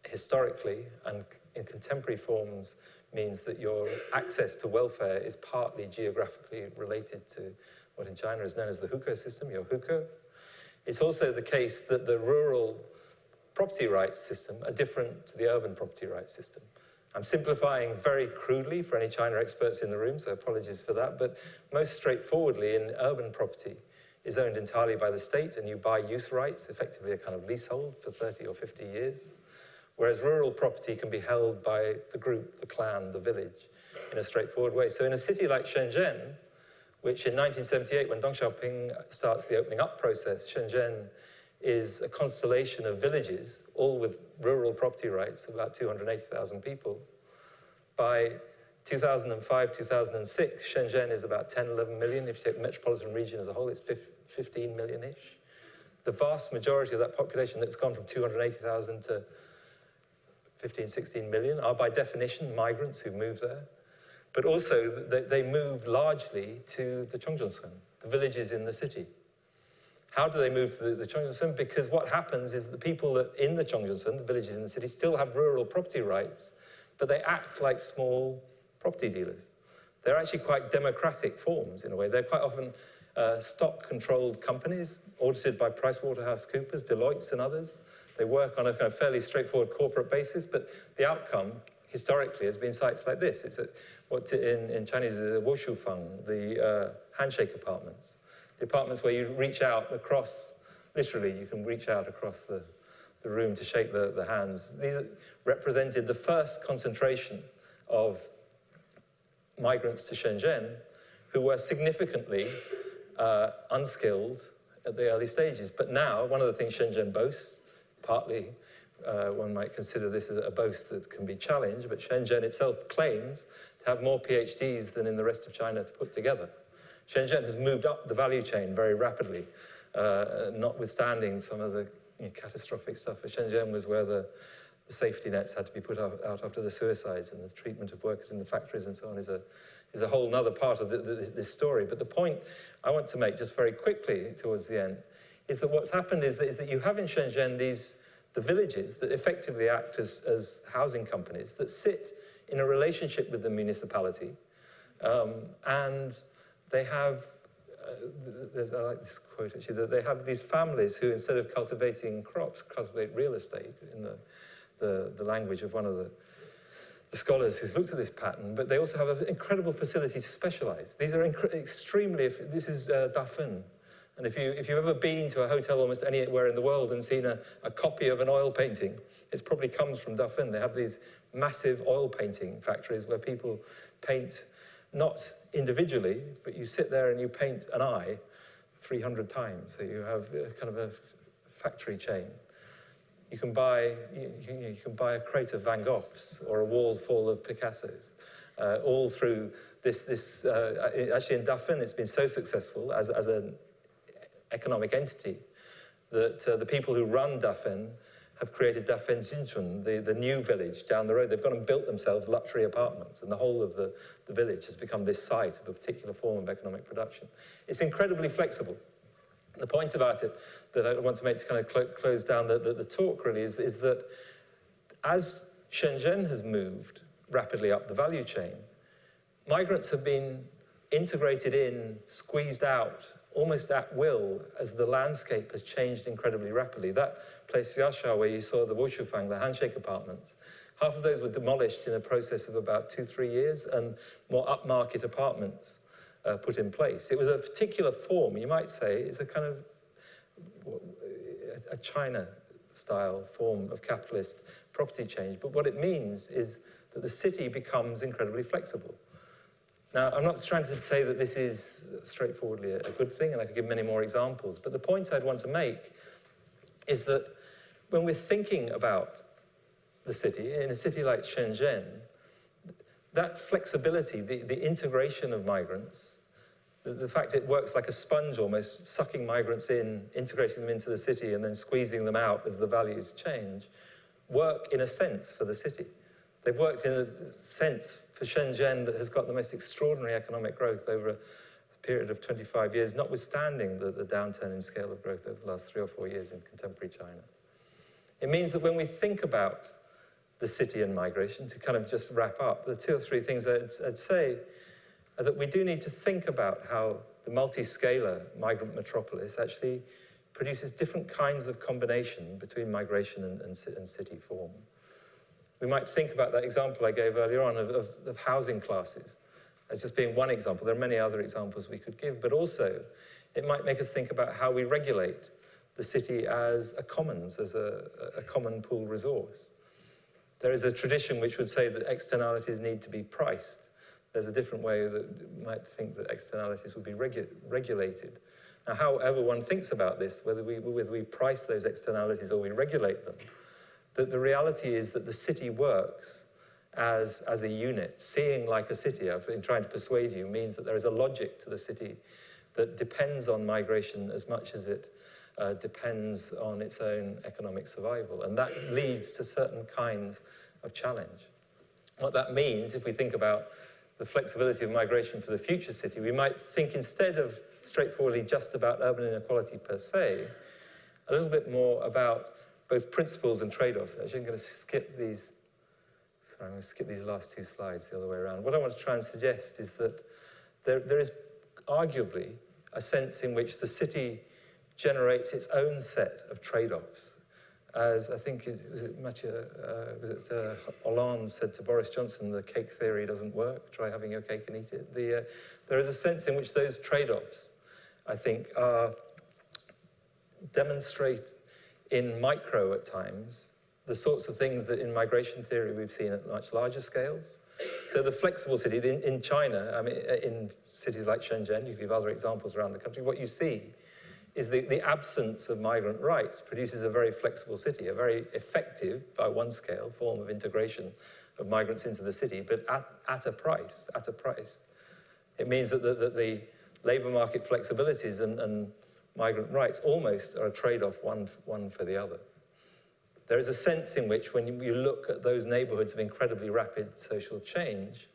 Speaker 2: historically, and in contemporary forms means that your access to welfare is partly geographically related to what in China is known as the hukou system, your hukou. It's also the case that the rural property rights system are different to the urban property rights system. I'm simplifying very crudely for any China experts in the room, so apologies for that, but most straightforwardly in urban property is owned entirely by the state, and you buy use rights, effectively a kind of leasehold for 30 or 50 years, whereas rural property can be held by the group, the clan, the village, in a straightforward way. So in a city like Shenzhen, which in 1978, when Deng Xiaoping starts the opening up process, Shenzhen is a constellation of villages, all with rural property rights, about 280,000 people. By 2005, 2006, Shenzhen is about 10, 11 million. If you take the metropolitan region as a whole, it's 15 million-ish. The vast majority of that population that's gone from 280,000 to 15, 16 million are by definition migrants who move there. But also they move largely to the Chongzhongsun, the villages in the city. How do they move to the Chongzhongsun? Because what happens is the people that in the Chongzhongsun, the villages in the city, still have rural property rights, but they act like small property dealers. They're actually quite democratic forms in a way. They're quite often stock-controlled companies, audited by PricewaterhouseCoopers, Deloitte and others. They work on a kind of fairly straightforward corporate basis, but the outcome historically has been sites like this. It's what in Chinese is a woshufang, the handshake apartments. The apartments where you reach out across, literally you can reach out across the room to shake the hands. These represented the first concentration of migrants to Shenzhen who were significantly unskilled at the early stages. But now, one of the things Shenzhen boasts, partly one might consider this as a boast that can be challenged, but Shenzhen itself claims to have more PhDs than in the rest of China put together. Shenzhen has moved up the value chain very rapidly, notwithstanding some of the catastrophic stuff. Shenzhen was where the safety nets had to be put out after the suicides, and the treatment of workers in the factories and so on is a whole other part of this story. But the point I want to make just very quickly towards the end is that what's happened is that you have in Shenzhen the villages that effectively act as housing companies that sit in a relationship with the municipality, and they have, I like this quote actually, that they have these families who, instead of cultivating crops, cultivate real estate, in the language of one of the scholars who's looked at this pattern. But they also have an incredible facility to specialize. These are extremely, this is Dafeng. And if you've ever been to a hotel almost anywhere in the world and seen a copy of an oil painting, it probably comes from Dafeng. They have these massive oil painting factories where people paint not individually, but you sit there and you paint an eye 300 times. So you have kind of a factory chain. You can buy a crate of Van Goghs or a wall full of Picassos, all through this. Actually, in Dafeng, it's been so successful as an economic entity that the people who run Dafeng have created Dafeng Jinchun, the new village down the road. They've gone and built themselves luxury apartments, and the whole of the village has become this site of a particular form of economic production. It's incredibly flexible. The point about it that I want to make to kind of close down the talk really is that as Shenzhen has moved rapidly up the value chain, migrants have been integrated in, squeezed out, almost at will, as the landscape has changed incredibly rapidly. That place, Yasha, where you saw the Woshufang, the handshake apartments, half of those were demolished in a process of about 2-3 years, and more upmarket apartments put in place. It was a particular form, you might say. It's a kind of a China-style form of capitalist property change. But what it means is that the city becomes incredibly flexible. Now, I'm not trying to say that this is straightforwardly a good thing, and I could give many more examples, but the point I'd want to make is that when we're thinking about the city, in a city like Shenzhen, that flexibility, the integration of migrants, the fact it works like a sponge almost, sucking migrants in, integrating them into the city, and then squeezing them out as the values change, work in a sense for the city. They've worked in a sense for Shenzhen that has got the most extraordinary economic growth over a period of 25 years, notwithstanding the downturn in scale of growth over the last 3 or 4 years in contemporary China. It means that when we think about the city and migration, to kind of just wrap up, the 2 or 3 things I'd say are that we do need to think about how the multi-scalar migrant metropolis actually produces different kinds of combination between migration and city form. We might think about that example I gave earlier on of housing classes as just being one example. There are many other examples we could give, but also it might make us think about how we regulate the city as a commons, as a common pool resource. There is a tradition which would say that externalities need to be priced. There's a different way that you might think that externalities would be regulated. Now, however one thinks about this, whether we price those externalities or we regulate them, that the reality is that the city works as a unit. Seeing like a city, I've been trying to persuade you, means that there is a logic to the city that depends on migration as much as it depends on its own economic survival. And that leads to certain kinds of challenge. What that means, if we think about the flexibility of migration for the future city, we might think, instead of straightforwardly just about urban inequality per se, a little bit more about both principles and trade-offs. Actually, I'm going to skip these. Sorry, I'm going to skip these last 2 slides the other way around. What I want to try and suggest is that there is arguably a sense in which the city generates its own set of trade-offs. as I think, Hollande said to Boris Johnson, the cake theory doesn't work, try having your cake and eat it. There is a sense in which those trade-offs, I think, demonstrate in micro at times the sorts of things that in migration theory we've seen at much larger scales. So the flexible city, in China, I mean, in cities like Shenzhen, you can give other examples around the country, what you see is the absence of migrant rights produces a very flexible city, a very effective, by one scale, form of integration of migrants into the city, but at a price. It means that the labour market flexibilities and migrant rights almost are a trade-off, one for the other. There is a sense in which when you look at those neighbourhoods of incredibly rapid social change,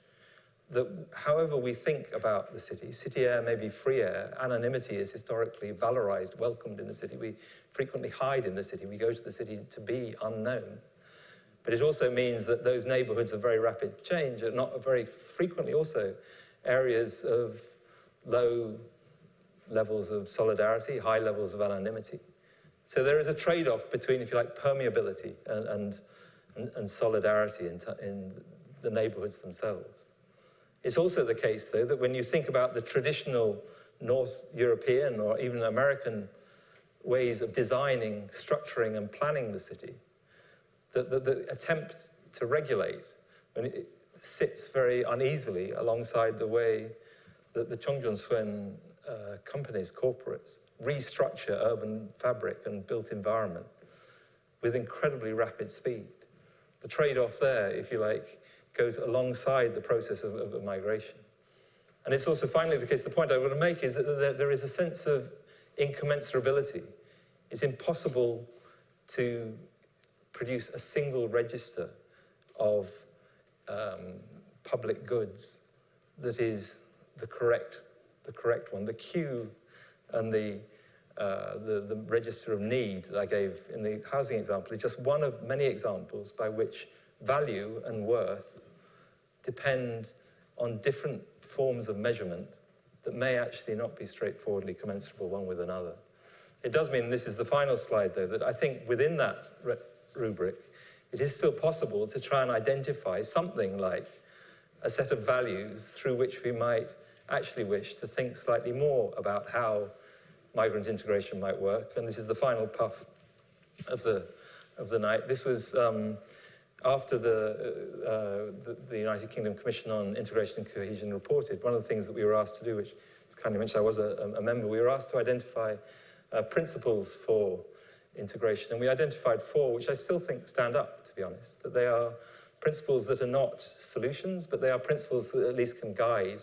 Speaker 2: that however we think about the city air may be free air, anonymity is historically valorized, welcomed in the city. We frequently hide in the city. We go to the city to be unknown. But it also means that those neighborhoods of very rapid change are not very frequently also areas of low levels of solidarity, high levels of anonymity. So there is a trade-off between, if you like, permeability and solidarity in the neighborhoods themselves. It's also the case, though, that when you think about the traditional North European or even American ways of designing, structuring, and planning the city, the attempt to regulate, when it sits very uneasily alongside the way that the Chongqing companies, corporates, restructure urban fabric and built environment with incredibly rapid speed. The trade-off there, if you like, goes alongside the process of migration. And it's also finally the case, the point I want to make is that there is a sense of incommensurability. It's impossible to produce a single register of public goods that is the correct one. The queue and the register of need that I gave in the housing example is just one of many examples by which value and worth depend on different forms of measurement that may actually not be straightforwardly commensurable one with another. It does mean, and this is the final slide though, that I think within that rubric, it is still possible to try and identify something like a set of values through which we might actually wish to think slightly more about how migrant integration might work. And this is the final puff of the night. This was after the United Kingdom Commission on Integration and Cohesion reported. One of the things that we were asked to do, which is kindly mentioned, I was a member, we were asked to identify principles for integration. And we identified 4, which I still think stand up, to be honest, that they are principles that are not solutions, but they are principles that at least can guide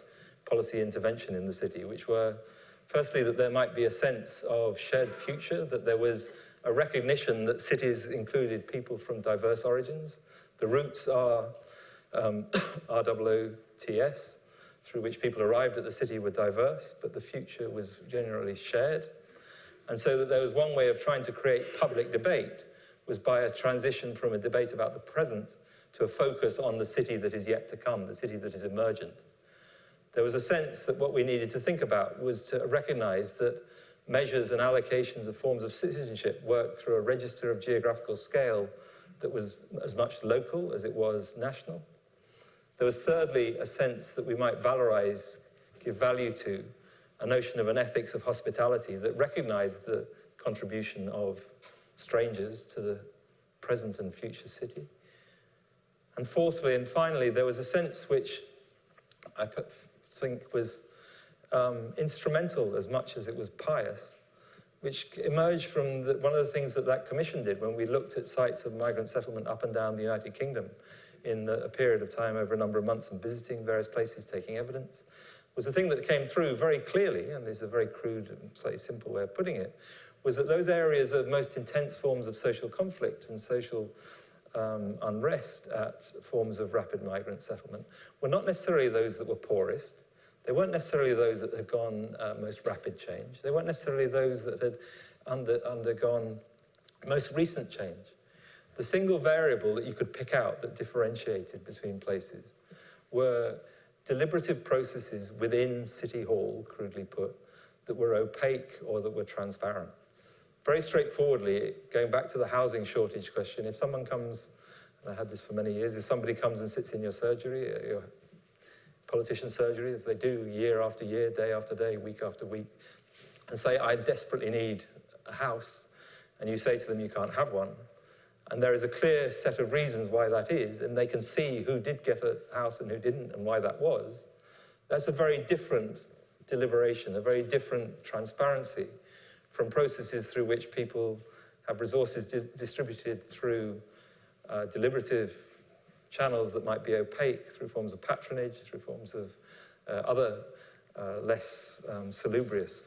Speaker 2: policy intervention in the city, which were, firstly, that there might be a sense of shared future, that there was a recognition that cities included people from diverse origins. The roots are ROOTS, through which people arrived at the city were diverse, but the future was generally shared. And so that there was one way of trying to create public debate was by a transition from a debate about the present to a focus on the city that is yet to come, the city that is emergent. There was a sense that what we needed to think about was to recognize that measures and allocations of forms of citizenship worked through a register of geographical scale that was as much local as it was national. There was thirdly a sense that we might valorize, give value to, a notion of an ethics of hospitality that recognized the contribution of strangers to the present and future city. And fourthly and finally, there was a sense which I think was instrumental as much as it was pious, which emerged from one of the things that commission did when we looked at sites of migrant settlement up and down the United Kingdom in a period of time over a number of months and visiting various places, taking evidence, was the thing that came through very clearly, and this is a very crude and slightly simple way of putting it, was that those areas of most intense forms of social conflict and social unrest at forms of rapid migrant settlement were not necessarily those that were poorest. They weren't necessarily those that had gone most rapid change. They weren't necessarily those that had undergone most recent change. The single variable that you could pick out that differentiated between places were deliberative processes within City Hall, crudely put, that were opaque or that were transparent. very straightforwardly, going back to the housing shortage question, if someone comes, and I had this for many years, if somebody comes and sits in your surgery, your politician surgery, as they do year after year, day after day, week after week, and say, I desperately need a house, and you say to them you can't have one, and there is a clear set of reasons why that is, and they can see who did get a house and who didn't, and why that was, that's a very different deliberation, a very different transparency from processes through which people have resources distributed through deliberative channels that might be opaque, through forms of patronage, through forms of other less salubrious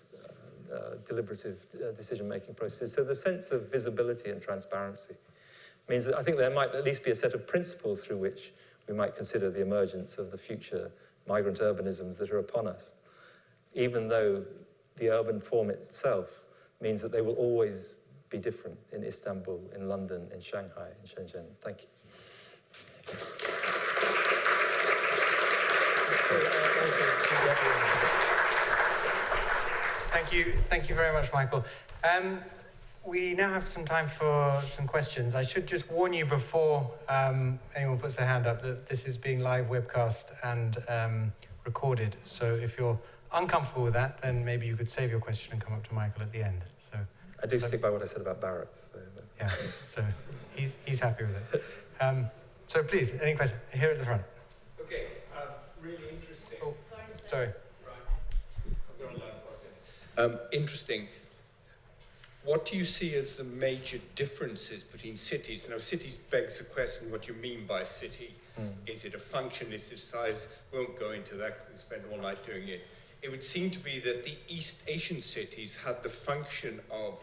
Speaker 2: deliberative decision-making processes. So the sense of visibility and transparency means that I think there might at least be a set of principles through which we might consider the emergence of the future migrant urbanisms that are upon us, even though the urban form itself means that they will always be different in Istanbul, in London, in Shanghai, in Shenzhen. Thank you.
Speaker 1: Thank you very much, Michael. We now have some time for some questions. I should just warn you before anyone puts their hand up that this is being live webcast and recorded. So if you're uncomfortable with that, then maybe you could save your question and come up to Michael at the end. So
Speaker 2: I do stick by what I said about barracks. So.
Speaker 1: Yeah, so he's happy with it. So please, any question? Here at the front.
Speaker 3: Okay, really interesting.
Speaker 1: Oh, sorry.
Speaker 3: Interesting. What do you see as the major differences between cities? Now, cities begs the question, what you mean by city? Is it a function? Is it size? Won't go into that, we spend all night doing it. It would seem to be that the East Asian cities had the function of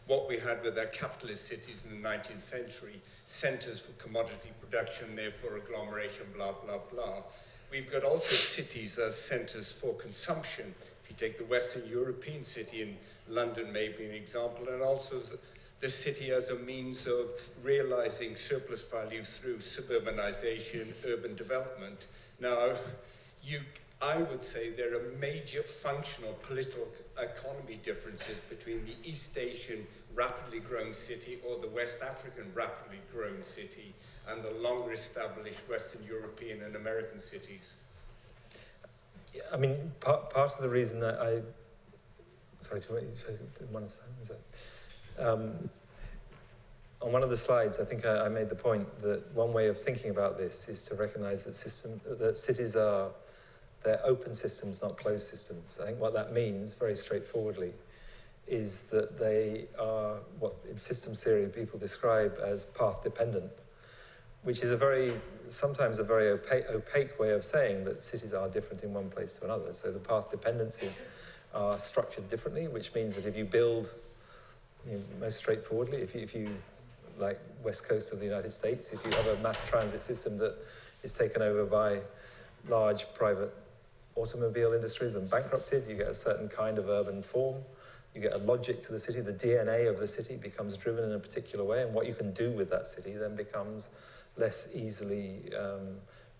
Speaker 3: what we had with our capitalist cities in the 19th century, centers for commodity production, therefore agglomeration, blah, blah, blah. We've got also cities as centers for consumption. If you take the Western European city, in London may be an example, and also the city as a means of realizing surplus value through suburbanization, urban development. Now, I would say there are major functional political economy differences between the East Asian rapidly growing city or the West African rapidly growing city and the longer established Western European and American cities.
Speaker 2: I mean, part of the reason that sorry, one of them, is that, on one of the slides, I think I made the point that one way of thinking about this is to recognize that cities they're open systems, not closed systems. I think what that means, very straightforwardly, is that they are what in systems theory people describe as path dependent, which is sometimes a very opaque way of saying that cities are different in one place to another. So the path dependencies are structured differently, which means that if you build, most straightforwardly, if you, like West Coast of the United States, if you have a mass transit system that is taken over by large private automobile industries and bankrupted, you get a certain kind of urban form, you get a logic to the city, the DNA of the city becomes driven in a particular way, and what you can do with that city then becomes less easily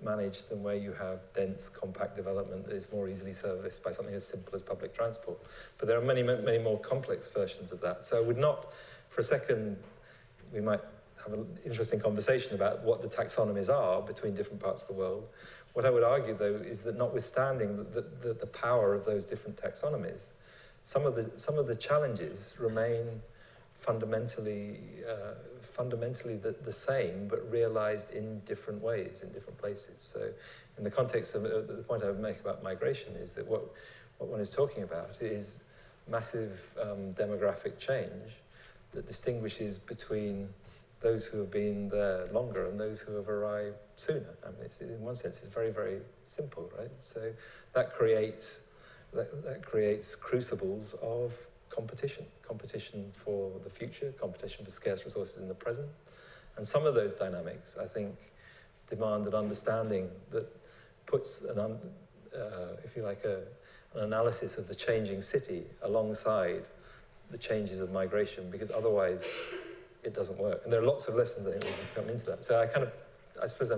Speaker 2: managed than where you have dense, compact development that is more easily serviced by something as simple as public transport. But there are many, many more complex versions of that. So I would not, for a second, we might have an interesting conversation about what the taxonomies are between different parts of the world. What I would argue, though, is that notwithstanding the power of those different taxonomies, some of the challenges remain fundamentally the same, but realized in different ways, in different places. So in the context of the point I would make about migration is that what one is talking about is massive demographic change that distinguishes between those who have been there longer and those who have arrived sooner. I mean, in one sense, it's very, very simple, right? So that creates crucibles of competition for the future, competition for scarce resources in the present. And some of those dynamics, I think, demand an understanding that puts if you like, an analysis of the changing city alongside the changes of migration, because otherwise it doesn't work. And there are lots of lessons I think we can come into that. So I suppose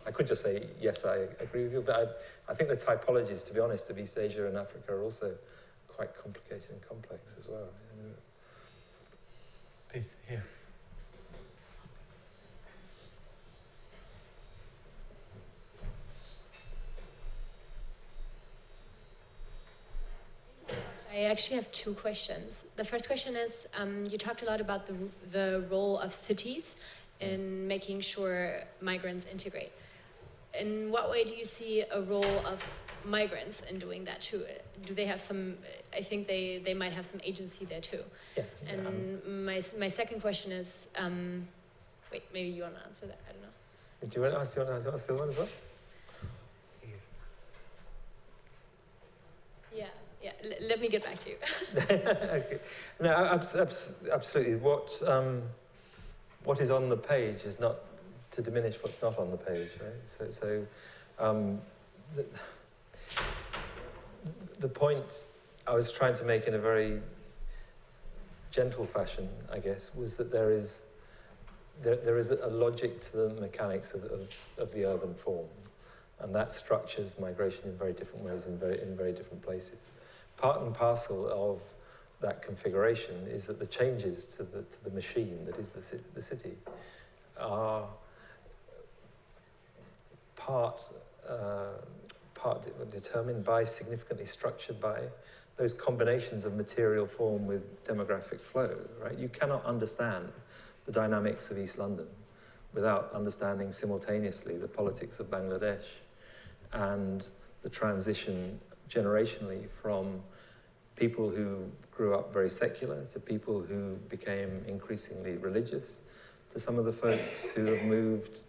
Speaker 2: I could just say, yes, I agree with you, but I think the typologies, to be honest, of East Asia and Africa are also quite complicated and complex as well.
Speaker 1: Please, here.
Speaker 4: I actually have two questions. The first question is, you talked a lot about the role of cities in making sure migrants integrate. In what way do you see a role of migrants in doing that too? Do they have some, I think they might have some agency there too.
Speaker 2: Yeah.
Speaker 4: And my second question is, wait, maybe you want to answer that, I don't know.
Speaker 2: Do you want to ask the other one as well?
Speaker 4: Yeah, let me get back to you.
Speaker 2: Okay. No, absolutely. What is on the page is not to diminish what's not on the page, right? So the point I was trying to make in a very gentle fashion, I guess, was that there is a logic to the mechanics of the urban form, and that structures migration in very different ways in very different places. Part and parcel of that configuration is that the changes to the machine that is the city are part determined by, significantly structured by, those combinations of material form with demographic flow, right? You cannot understand the dynamics of East London without understanding simultaneously the politics of Bangladesh and the transition generationally from people who grew up very secular to people who became increasingly religious, to some of the folks who have moved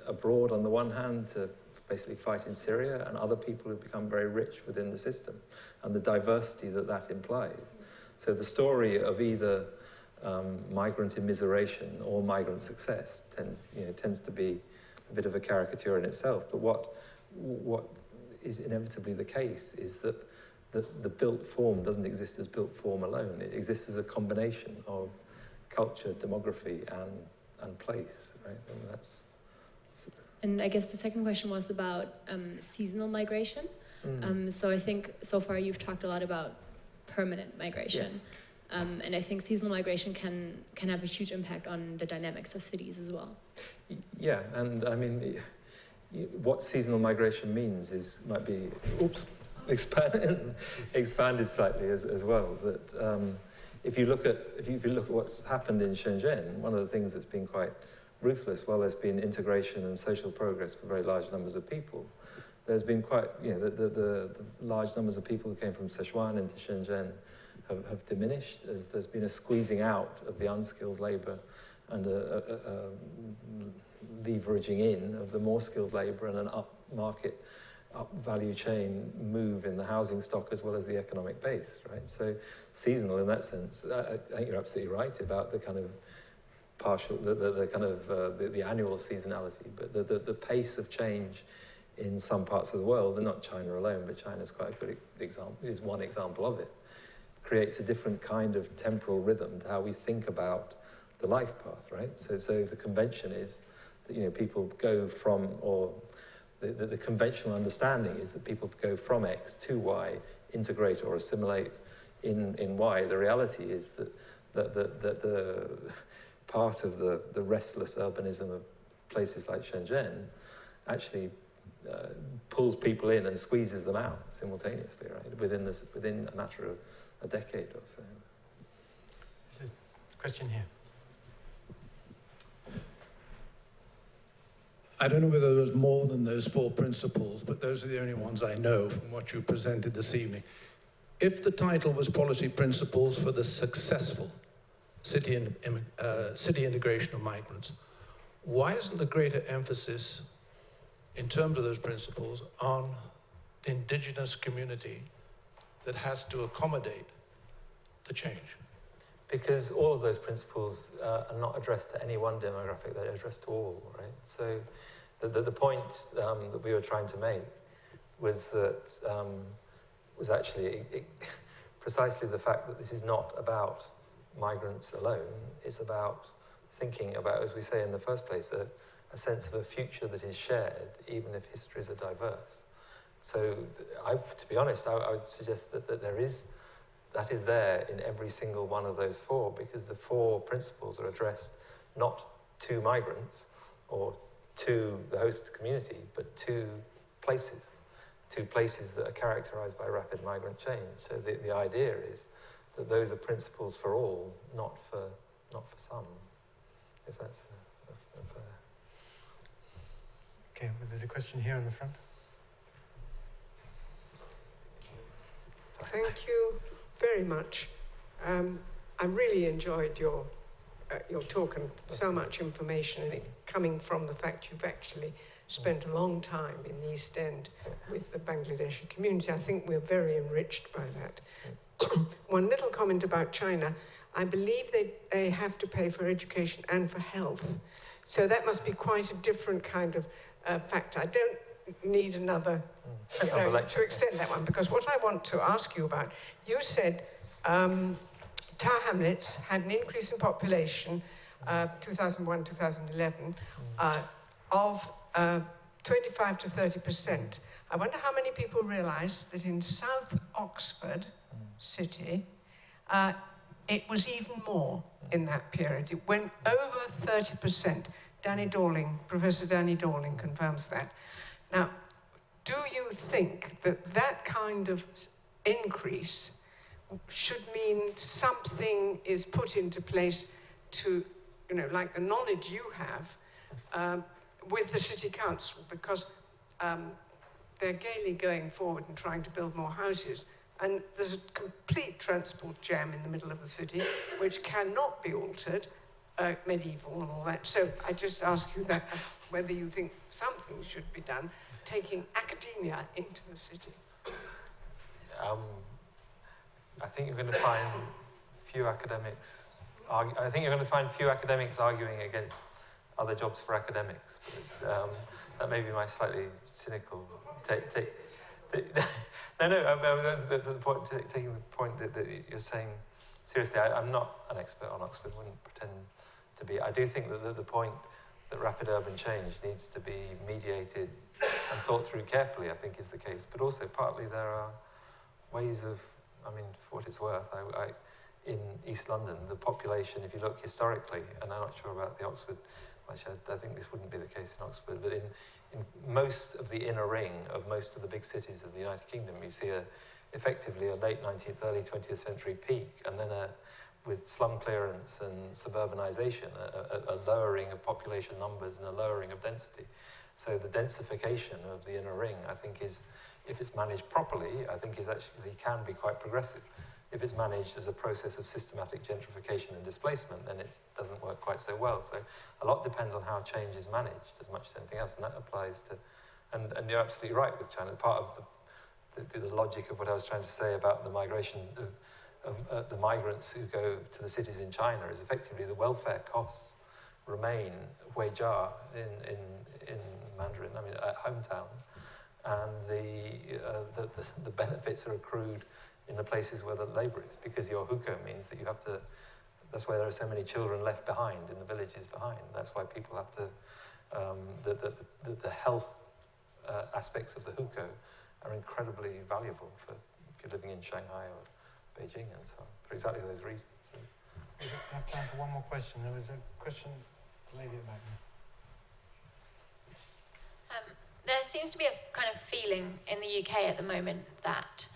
Speaker 2: abroad on the one hand to basically fight in Syria, and other people who've become very rich within the system, and the diversity that implies. So the story of either migrant immiseration or migrant success tends to be a bit of a caricature in itself. But what is inevitably the case is that the built form doesn't exist as built form alone. It exists as a combination of culture, demography, and place, right? And that's.
Speaker 4: And I guess the second question was about seasonal migration. So I think so far you've talked a lot about permanent migration. Yeah. And I think seasonal migration can have a huge impact on the dynamics of cities as well.
Speaker 2: Yeah, and I mean, what seasonal migration means might be expanded slightly as well. That if you look at what's happened in Shenzhen, one of the things that's been quite ruthless, while there's been integration and social progress for very large numbers of people, there's been quite, the large numbers of people who came from Sichuan into Shenzhen have diminished as there's been a squeezing out of the unskilled labour and a leveraging in of the more skilled labour and an up value chain move in the housing stock as well as the economic base, right? So seasonal in that sense. I think you're absolutely right about the kind of partial, the annual seasonality, but the pace of change in some parts of the world, and not China alone, but China's quite a good example, is one example of it, creates a different kind of temporal rhythm to how we think about the life path, right? So the convention is that, people go from, or the conventional understanding is that people go from X to Y, integrate or assimilate in Y. The reality is that the part of the restless urbanism of places like Shenzhen actually pulls people in and squeezes them out simultaneously, right? Within a matter of a decade or so.
Speaker 1: This is a question here.
Speaker 5: I don't know whether there's more than those 4 principles, but those are the only ones I know from what you presented this evening. If the title was Policy Principles for the Successful City Integration of Migrants, why isn't the greater emphasis in terms of those principles on the indigenous community that has to accommodate the change?
Speaker 2: Because all of those principles are not addressed to any one demographic, they're addressed to all, right? So the point that we were trying to make was that was actually precisely the fact that this is not about migrants alone. It's about thinking about, as we say in the first place, a sense of a future that is shared, even if histories are diverse. So, to be honest, I would suggest that there is that is there in every single one of those four, because the four principles are addressed not to migrants or to the host community, but to places that are characterized by rapid migrant change. So the idea is that those are principles for all, not for some, if that's a fair.
Speaker 1: Okay, well, there's a question here in the front.
Speaker 6: Thank you very much. I really enjoyed your talk, and so much information, and it coming from the fact you've actually spent a long time in the East End with the Bangladeshi community. I think we're very enriched by that. One little comment about China. I believe they have to pay for education and for health. So that must be quite a different kind of factor. I don't need another to extend that one, because what I want to ask you about, you said Tower Hamlets had an increase in population 2001, 2011 of 25 to 30%. I wonder how many people realise that in South Oxford City, it was even more in that period. It went over 30%. Professor Danny Dorling confirms that. Now, do you think that that kind of increase should mean something is put into place to, like the knowledge you have with the City Council, because they're gaily going forward and trying to build more houses, and there's a complete transport jam in the middle of the city, which cannot be altered, medieval and all that. So I just ask you that, whether you think something should be done, taking academia into the city.
Speaker 2: I think you're going to find few academics. I think you're going to find few academics arguing against other jobs for academics. But that may be my slightly cynical take. No. The point, taking the point that you're saying seriously. I'm not an expert on Oxford. Wouldn't pretend to be. I do think that the point that rapid urban change needs to be mediated and thought through carefully, I think, is the case. But also, partly there are ways of, for what it's worth, in East London, the population, if you look historically, and I'm not sure about the Oxford, actually, I think this wouldn't be the case in Oxford, but in most of the inner ring of most of the big cities of the United Kingdom, you see effectively a late 19th, early 20th century peak, and then with slum clearance and suburbanisation, a lowering of population numbers and a lowering of density. So the densification of the inner ring, I think, is, if it's managed properly, I think can be quite progressive. If it's managed as a process of systematic gentrification and displacement, then it doesn't work quite so well. So a lot depends on how change is managed as much as anything else, and that applies to, and you're absolutely right with China. Part of the logic of what I was trying to say about the migration of the migrants who go to the cities in China is effectively the welfare costs remain weijia in Mandarin, at hometown, and the benefits are accrued in the places where the labour is, because your hukou means that you have to, that's why there are so many children left behind in the villages behind. That's why people have to, the health aspects of the hukou are incredibly valuable for if you're living in Shanghai or Beijing and so on, for exactly those reasons. So.
Speaker 1: We have time for one more question. There was a question, lady at the back.
Speaker 7: There seems to be a kind of feeling in the UK at the moment that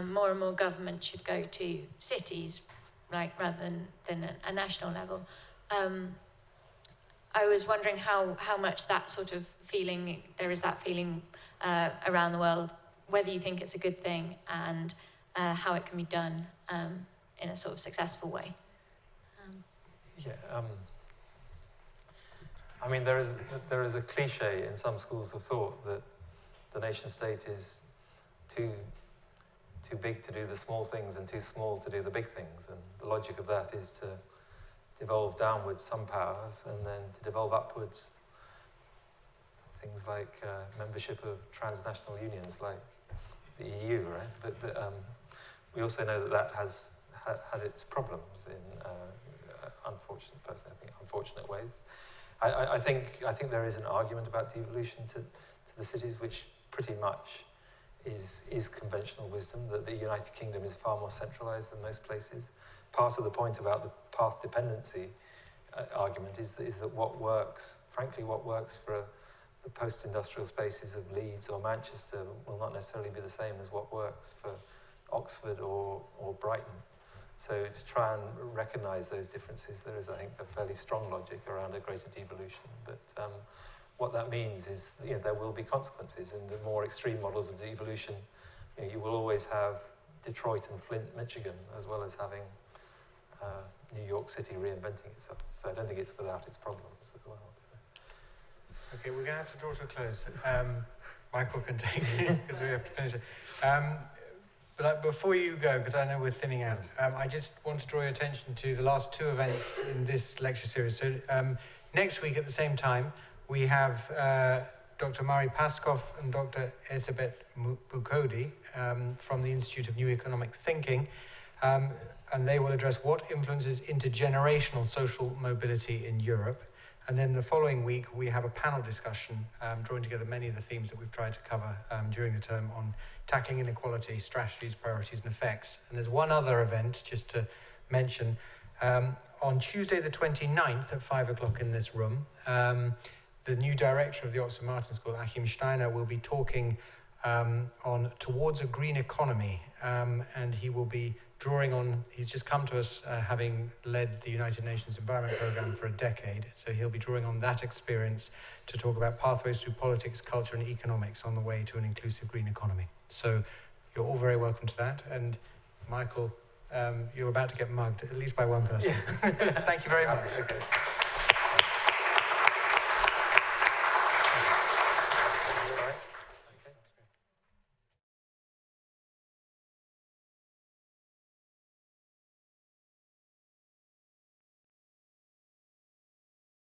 Speaker 7: more and more government should go to cities, rather than a national level. I was wondering how much that sort of feeling, there is that feeling around the world, whether you think it's a good thing, and how it can be done in a sort of successful way.
Speaker 2: There is a cliche in some schools of thought that the nation state is too big to do the small things and too small to do the big things, and the logic of that is to devolve downwards some powers and then to devolve upwards things like membership of transnational unions like the EU, right? But we also know that has had its problems in unfortunate ways. I think there is an argument about devolution to the cities, which pretty much is conventional wisdom, that the United Kingdom is far more centralised than most places. Part of the point about the path dependency argument is that what works, frankly, what works for the post-industrial spaces of Leeds or Manchester will not necessarily be the same as what works for Oxford or Brighton. So to try and recognise those differences, there is, I think, a fairly strong logic around a greater devolution. But what that means is, there will be consequences. In the more extreme models of devolution, you will always have Detroit and Flint, Michigan, as well as having New York City reinventing itself. So I don't think it's without its problems as well. So.
Speaker 1: Okay, we're going to have to draw to a close. Michael can take it because we have to finish it. But before you go, because I know we're thinning out, I just want to draw your attention to the last two events in this lecture series. So next week at the same time, we have Dr. Mari Paskov and Dr. Elizabeth Bukhodi from the Institute of New Economic Thinking, and they will address what influences intergenerational social mobility in Europe. And then the following week, we have a panel discussion drawing together many of the themes that we've tried to cover during the term on tackling inequality, strategies, priorities, and effects. And there's one other event, just to mention, on Tuesday the 29th at 5 o'clock in this room, the new director of the Oxford Martin School, Achim Steiner, will be talking on Towards a Green Economy, and he will be drawing on, he's just come to us having led the United Nations Environment Programme for a decade, so he'll be drawing on that experience to talk about pathways through politics, culture and economics on the way to an inclusive green economy. So you're all very welcome to that, and Michael, you're about to get mugged, at least by one person. Yeah. Thank you very much. Okay.